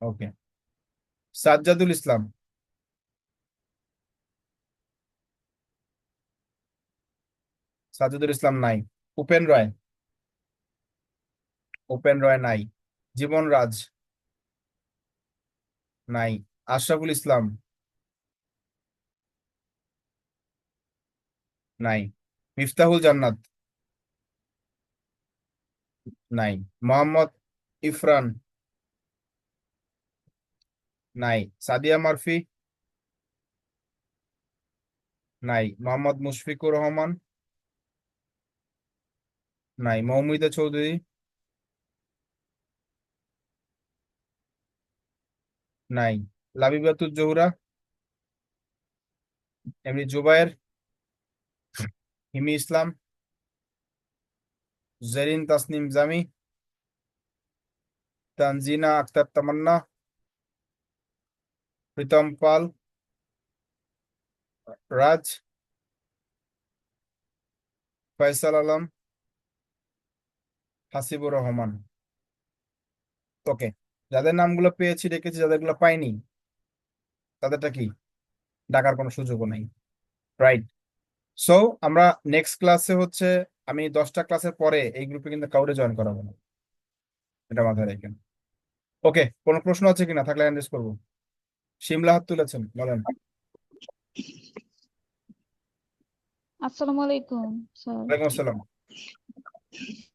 ওকে, সাজ্জাদুল ইসলাম, সাজ্জাদুল ইসলাম নাই। উপেন রয়, উপেন রয় নাই। জীবন রাজ নাই। আশরাফুল ইসলাম নাই। মিফতাহুল জান্নাত নাই। মোহাম্মদ ইফরান নাই। সাদিয়া মারফি নাই। মোহাম্মদ মুশফিকুর রহমান নাই। মৌমিতা চৌধুরী নাই। লাবিবাতুল জহুরা, এমনি জুবায়ের, হিমি ইসলাম, জেরিন তাসনিম জামি, তানজিনা আক্তার তামান্না, প্রীতম পাল, রাজ, ফয়সাল আলম, হাসিবুর রহমান। ওকে, যাদের নামগুলো পেয়েছি রেখেছি, যাদেরগুলো পাইনি তাদেরটা কি ডাকার কোনো সুযোগও নাই, রাইট? সো আমরা নেক্সট ক্লাসে হচ্ছে আমি 10টা ক্লাসের পরে এই গ্রুপে কিন্তু কাউরে জয়েন করাবো না, এটা মাথায় রাখেন। ওকে, কোনো প্রশ্ন আছে কিনা? থাকলে হ্যান্ড রেজ করবো। শিমলা হাত তুলেছেন, বলেন। আসসালামু আলাইকুম স্যার। ওয়ালাইকুম আসসালাম।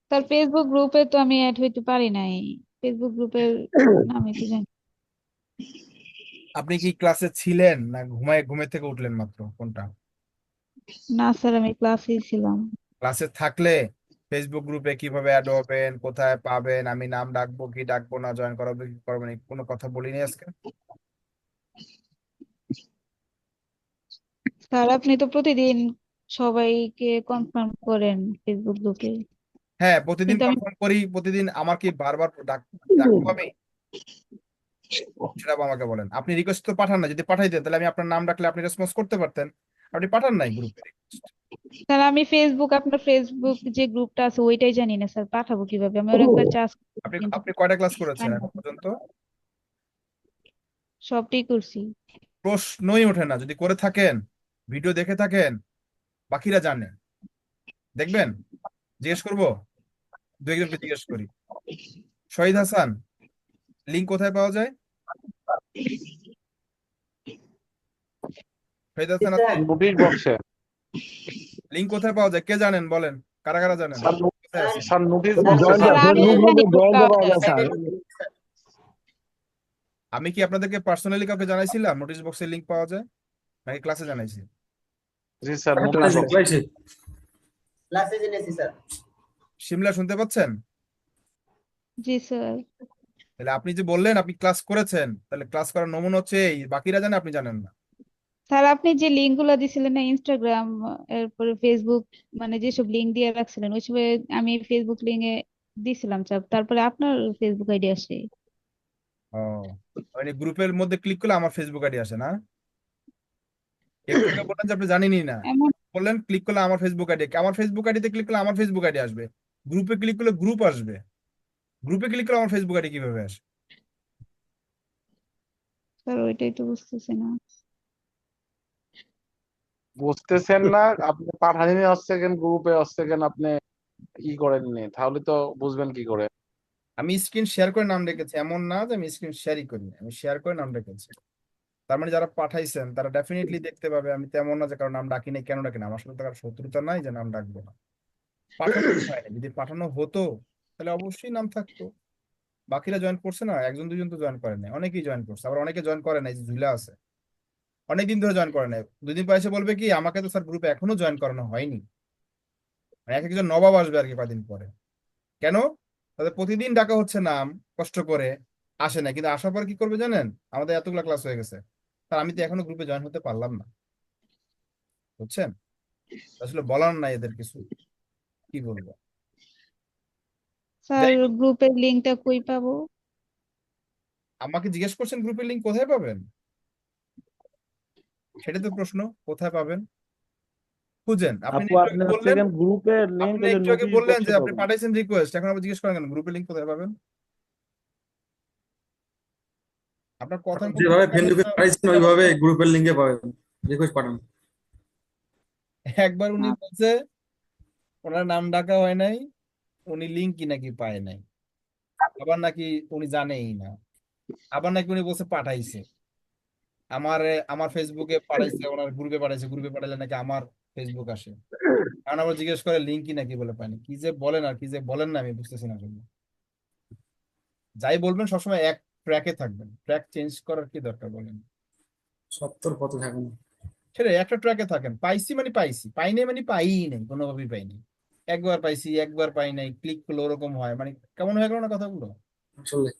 স্যার ফেসবুক গ্রুপে তো আমি অ্যাড হইতে পারি নাই। ফেসবুক গ্রুপের নামই তো জানি। আপনি কি ক্লাসে ছিলেন না ঘুমে থেকে উঠলেন মাত্র, কোনটা? না স্যার, আমি ক্লাসেই ছিলাম। ক্লাসে থাকলে ফেসবুক গ্রুপে কিভাবে অ্যাড হবেন, কোথায় পাবেন, আমি নাম ডাকবো কি ডাকবো না, জয়েন করাবো কি করবো না, কোনো কথা বলিনি আজকে। স্যার আপনি তো প্রতিদিন সবাইকে কনফার্ম করেন ফেসবুক গ্রুপে, হ্যাঁ, প্রতিদিন কিন্তু আমি কনফার্ম করি, প্রতিদিন আমার কি বারবার ডাকবো আমি? সেটা আমাকে বলেন। আপনি রিকোয়েস্ট তো পাঠান না, যদি পাঠাইতেন তাহলে আমি আপনার নাম ডাকলে আপনি রেসপন্স করতে পারতেন। আপনি পাঠান নাই গ্রুপে। স্যার আমি আপনার ফেসবুক যে গ্রুপটা আছে ওইটাই জানি না স্যার, পাঠাবো কিভাবে? আমি ওর একবার চার্জ আপনি কিন্তু আপনি কয়টা ক্লাস করেছেন পাইনি। এখন পর্যন্ত? সবটাই করছি। প্রশ্নই ওঠে না। যদি করে থাকেন, ভিডিও দেখে থাকেন, বাকিরা জানে, দেখবেন। জিজ্ঞেস করবো, দু একজনকে জিজ্ঞেস করি। শহীদ হাসান, লিঙ্ক কোথায় পাওয়া যায়? শহীদ হাসান আছে? নোটিশ বক্সে। লিঙ্ক কোথায় পাওয়া যায় কে জানেন? বলেন, কারা কারা জানেন? কোথায় আছে? স্যার নোটিশ বক্সে স্যার স্যার। আমিও জানি গ্রুপটা। আমি কি আপনাদেরকে পার্সোনালি কাউকে জানাইছিলাম নোটিশ বক্সে লিঙ্ক পাওয়া যায়, নাকি ক্লাসে জানাইছি? জি স্যার, নোটিশ ক্লাসে বক্সে। ক্লাসে শিমলা শুনতে পাচ্ছেন? জি স্যার। তাহলে আপনি যে বললেন আপনি ক্লাস করেছেন, তাহলে ক্লাস করার নমুনা হচ্ছে এই, বাকিরা জানে, আপনি জানেন না। স্যার আপনি যে লিঙ্ক গুলো দিছিলেন না, ইনস্টাগ্রাম এরপরে ফেসবুক, মানে যেসব লিঙ্ক দিয়ে রাখছিলেন ওইসবে আমি ফেসবুক লিঙ্কে দিছিলাম চাপ, তারপরে আপনার ফেসবুক আইডি আসে। ও, মানে গ্রুপের মধ্যে ক্লিক করলে আমার ফেসবুক আইডি আসে না? একটু আগে বললেন যে আপনি জানেনই না, এমন বললেন ক্লিক করলে আমার ফেসবুক আইডি, আমার ফেসবুক আইডিতে ক্লিক করলে আমার ফেসবুক আইডি আসবে, গ্রুপে ক্লিক করলে গ্রুপ আসবে, গ্রুপে ক্লিক করলে আমার ফেসবুক আইডি কিভাবে আসে? স্যার ওইটাই তো বুঝতেছি না। বুঝতেছেন না? আপনি পাঠালেন হচ্ছে কেন গ্রুপে, হচ্ছে কেন আপনি ই করেননি, তাহলে তো বুঝবেন কি করে? আমি স্ক্রিন শেয়ার করে নাম রেখেছি, এমন না যে আমি স্ক্রিন শেয়ারই করি না, আমি শেয়ার করে নাম রেখেছি। তার মানে যারা পাঠাইছেন তারা ডেফিনেটলি দেখতে পাবে। আমি তেমন না যে কারো নাম ডাকি নাই, কেন ডাকি না, আমার সাথে তো কারো শত্রুতা নাই যে নাম ডাকবো না। পাঠানো হয়নি, যদি পাঠানো হতো তাহলে অবশ্যই নাম থাকতো। বাকিরা জয়েন করছে না, একজন দুজন তো জয়েন করে নাই, অনেকেই জয়েন করছে, আবার অনেকে জয়েন করে নাই, যে ঝুলা আছে অনেকদিন ধরে জয়েন করে নাই। দুদিন পর এসে বলবে কি আমাকে তো স্যার গ্রুপে এখনো জয়েন করানো হয়নি। মানে এক একজন নবাব আসবে আর কি কদিন পরে। কেন? তাদের প্রতিদিন ডাকা হচ্ছে নাম, কষ্ট করে আসে না, কিন্তু আসার পর কি করবে জানেন? আমাদের এতগুলা ক্লাস হয়ে গেছে, তার আমি তো এখনো গ্রুপে জয়েন হতে পারলাম না, বুঝছেন? আসলে বলার নাই এদের কিছু, কি বলবো। স্যার যাই হোক, গ্রুপের লিঙ্কটা কই পাবো? আমাকে জিজ্ঞেস করছেন গ্রুপের লিঙ্ক কোথায় পাবেন, সেটা তো প্রশ্ন। কোথায় পাবেন খুঁজেন। আপনি না আপু একটু আপনি আগে হচ্ছে বললেন, কেন গ্রুপের লিংক আপনি ওই যে একটু আগে নোটিশ বললেন যে বক্সে আপনি পাবেন। পাঠাইছেন রিকোয়েস্ট, এখন আবার জিজ্ঞেস করেন কেন গ্রুপের লিঙ্ক কোথায় পাবেন? আপনার কথার মধ্যে যেভাবে কেন ফেসবুকে যেন পাঠাইছেন উল্টাপাল্টা ওইভাবে লাগছে। গ্রুপের লিঙ্কে পাবেন, রিকোয়েস্ট পাঠান। একবার উনি বলছে ওনার নাম ডাকা হয় নাই, উনি লিঙ্ক কি নাকি পায় নাই, আবার নাকি উনি জানেই না, আবার নাকি উনি বলছে পাঠাইছে আমার আমার ফেসবুকে পাঠাইছে, ওনার গ্রুপে পাঠাইছে, গ্রুপে পাঠাইলে নাকি আমার ফেসবুক আসে। কারণ আবার জিজ্ঞেস করে লিঙ্ক কি নাকি বলে পায়নি, কি যে বলেন আর কি যে বলেন না, আমি বুঝতেছি না আসলে। যাই বলবেন সবসময় এক ট্র্যাকে থাকবেন, ট্র্যাক চেঞ্জ করার কি দরকার বলেন? সত্তর পথ থাকুন। সেটা একটা ট্র্যাকে থাকেন, পাইছি মানে পাইছি, পাই নাই মানে পাই নাই, কোনোভাবেই পাইনি। একবার পাইছি একবার পাই নাই, ক্লিক করলে ওরকম হয়, মানে কেমন হয়ে গেল না কথাগুলো। আসলে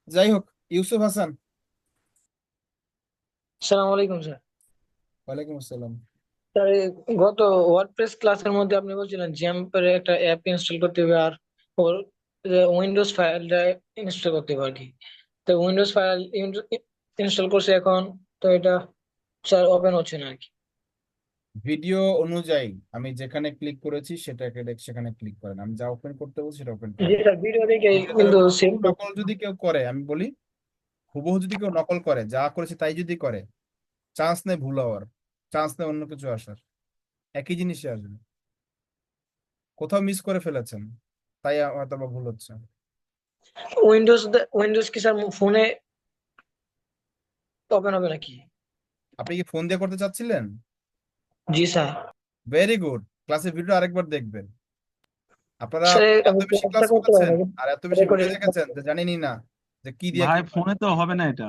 যাই হোক, ইউসুফ হাসান। আসসালামু আলাইকুম স্যার। ওয়ালাইকুম আসসালাম। স্যার এই গত ওয়ার্ডপ্রেস ক্লাসের মধ্যে আপনি বলছিলেন জ্যাম্পের একটা অ্যাপ ইনস্টল করতে হবে, আর ওর উইন্ডোজ ফাইলটা ইনস্টল করতে হবে আর কি। তো উইন্ডোজ ফাইল ইনস্টল করছে এখন, তো এটা স্যার ওপেন হচ্ছে না আর কি। ভিডিও অনুযায়ী আমি যেখানে ক্লিক করেছি সেটাকে সেখানে ক্লিক করেন, আমি যা ওপেন করতে বলছি সেটা ওপেন করেন। জি স্যার, ভিডিও দেখে ভিডিওতে কিন্তু সেভ হুবহু নকল যদি কেউ করে, আমি বলি হুবহু যদি কেউ নকল করে, যা করেছে তাই যদি করে, চান্স নেই ভুল হওয়ার, চান্স নেই অন্য কিছু আসার, একই জিনিসই আসবে। কোথাও মিস করে ফেলেছেন, তাই হয়তো বা ভুল হচ্ছে। উইন্ডোজ কি স্যার ফোনে ওপেন হবে নাকি? আপনি কি ফোন দিয়ে করতে চাচ্ছিলেন? জি স্যার। ভেরি গুড, ক্লাসের ভিডিও আরেকবার দেখবেন। আপনারা স্যার এত বেশি ক্লাসটা ক্লাস করতে পারি করেছেন নাকি? আর এত বেশি ভিডিও রেকর্ডিং? দেখেছেন যে জানেনই না যে কি দিয়ে ভাই কি হয়। ফোনে তো হবে না এটা।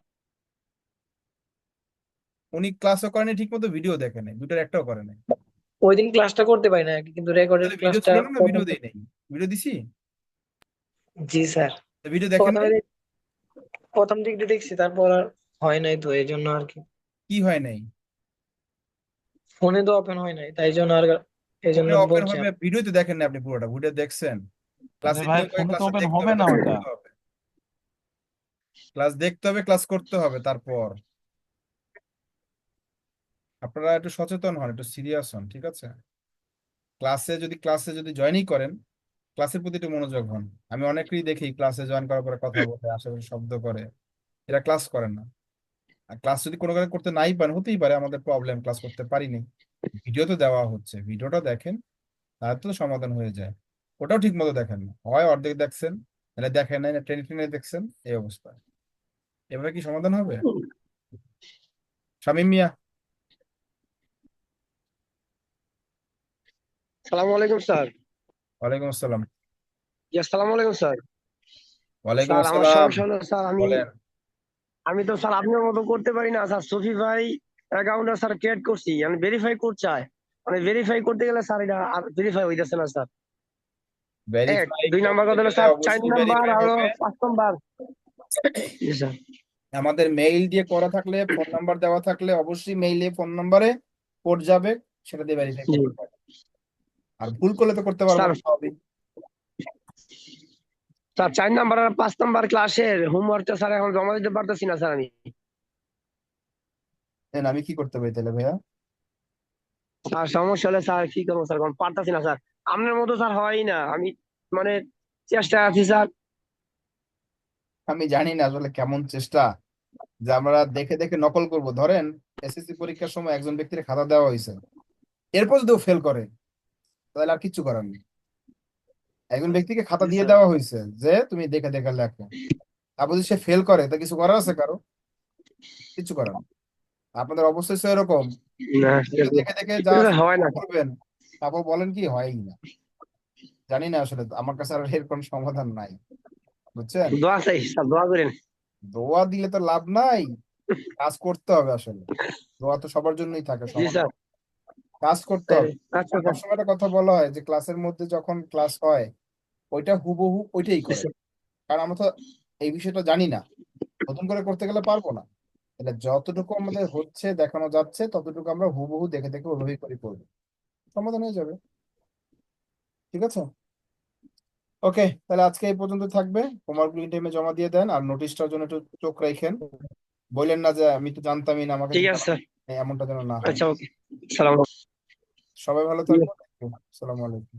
উনি ক্লাসও করেনি ঠিক মতো, ভিডিও দেখেন ভিডিওর একটাও করে নাই। ওই দিন ক্লাসটা করতে পারি না কিন্তু রেকর্ডেড তাহলে ভিডিও ক্লাসটা ছিল না, ভিডিও দেই নাই? ভিডিও দিছি, জি স্যার। ভিডিও দেখেন প্রথমে নাই? প্রথম দিকটা দেখছি, তারপর আর হয় নাই, তো এই জন্য আর কি। কি হয় নাই? ফোনে তো ওপেন হয় নাই, তাই জন্য আর এই জন্য ফোনে ওপেন বলছি হবে, ভিডিও তো দেখেন না আপনি, পুরোটা ভিডিও দেখছেন? আরে ক্লাসে ভাই নিয়োগ হয়ে ফোনে তো ক্লাসে ওপেন দেখতে হবে হবে, না ক্লাস ওটা। করতে হবে। ক্লাস দেখতে হবে, ক্লাস করতে হবে। তারপর আপনারা একটু সচেতন হন, একটু সিরিয়াস হন, ঠিক আছে? ক্লাসে যদি জয়েনই করেন, ক্লাসের প্রতি একটু মনোযোগ হন। আমি অনেকেই দেখি ক্লাসে জয়েন করার পরে কথা বলে, আশেপাশে শব্দ করে, এরা ক্লাস করে না। আর ক্লাস যদি কোনো কারণে করতে নাই পারেন, হতেই পারে আমাদের প্রবলেম, ক্লাস করতে পারিনি, ভিডিও তো দেওয়া হচ্ছে, ভিডিওটা দেখেন, তাহলে তো সমাধান হয়ে যায়। ওটাও ঠিক মতো দেখেন না, হয় অর্ধেক দেখছেন, নাহলে দেখেন নাই, না টেনে টেনে দেখছেন, এই অবস্থা। এভাবে কি সমাধান হবে? শামীম মিয়া। সালামু আলাইকুম স্যার। ওয়ালাইকুম আসসালাম। আসসালামু আলাইকুম স্যার। ওয়ালাইকুম স্যার আমার আসসালাম। সমস্যা হলো স্যার, আমি বলেন। আমি তো স্যার আপনার মতো করতে পারি না স্যার। সফি ভাই অ্যাকাউন্টটা স্যার ক্রিয়েট করছি, আমি ভেরিফাই করতে চাই, মানে ভেরিফাই করতে গেলে স্যার এটা আর ভেরিফাই হইতেছে না স্যার। এক ভেরিফাই দুই নাম্বার করতে কথা হলো গেলে স্যার, 4 অবশ্যই নাম্বার ভেরিফাই হলো হবে। 5 নাম্বার। জি স্যার। আমাদের মেইল দিয়ে করা থাকলে, ফোন নাম্বার দেওয়া থাকলে অবশ্যই মেইলে ফোন নাম্বারে কোড যাবে, সেটা দিয়ে ভেরিফাই জি করতে পারবে। আর ভুল করলে তো করতে পারবো স্যার। না, স্বাভাবিক। স্যার 4 নাম্বার আর 5 নাম্বার ক্লাসের হোমওয়ার্কটা স্যার এখন জমা দিতে পারতেছি না স্যার আমি। দেন আমি কি করতে পারি তাহলে ভাইয়া? স্যার সমস্যা হলে স্যার কি করবো স্যার, এখন পারতাছি না স্যার। আপনার মতো স্যার হয়ই না, আমি মানে চেষ্টা আছি স্যার। আমি জানি না আসলে কেমন চেষ্টা, যে আমরা দেখে দেখে নকল করব। ধরেন এসএসসি পরীক্ষার সময় একজন ব্যক্তির খাতা দেওয়া হয়েছে, এরপর যদি ও ফেল করে, তাহলে আর কিচ্ছু করার নেই। একজন ব্যক্তিকে খাতা জি দিয়ে স্যার। দেওয়া হয়েছে যে তুমি দেখে দেখে লেখো, তারপর যদি সে ফেল করে, তা কিছু করার আছে কারো? কিছু করার নেই। আপনাদের অবস্থা হচ্ছে এরকম, না ভিডিও দেখে দেখে যা এটা হয় না। করবেন, তারপর বলেন কি হয়ই না। জানি না আসলে, আমার কাছে আর এর কোনো সমাধান নাই, বুঝছেন? দোয়া চাই স্যার, দোয়া করেন। দোয়া দিলে তো লাভ নাই, কাজ করতে হবে আসলে। দোয়া তো সবার জন্যই থাকে, জি সমাধান স্যার। কাজ করতে হবে। আচ্ছা আর স্যার। সবসময় একটা কথা বলা হয় যে ক্লাসের মধ্যে যখন ক্লাস হয়, ওইটা হুবহু ওইটাই জি করে, স্যার। কারণ আমরা তো এই বিষয়টা জানি না, নতুন করে করতে গেলে পারবো না। তাহলে যতটুকু আমাদের হচ্ছে দেখানো যাচ্ছে, ততটুকু আমরা হুবহু দেখে দেখে ওইভাবেই করে করবো, সমাধান হয়ে যাবে। ঠিক আছে, ওকে, তাহলে আজকে এই পর্যন্ত থাকবে। হোমওয়ার্ক টাইমে জমা দিয়ে দেন, আর নোটিশটার জন্য একটু চোখ রাখেন। বললেন না যে আমি তো জানতামই না, আমাকে তো ঠিক আছে জানান, স্যার। এমনটা যেন না হয়। আচ্ছা ওকে। সালাম। সবাই ভালো থাকবেন। আসসালামু আলাইকুম।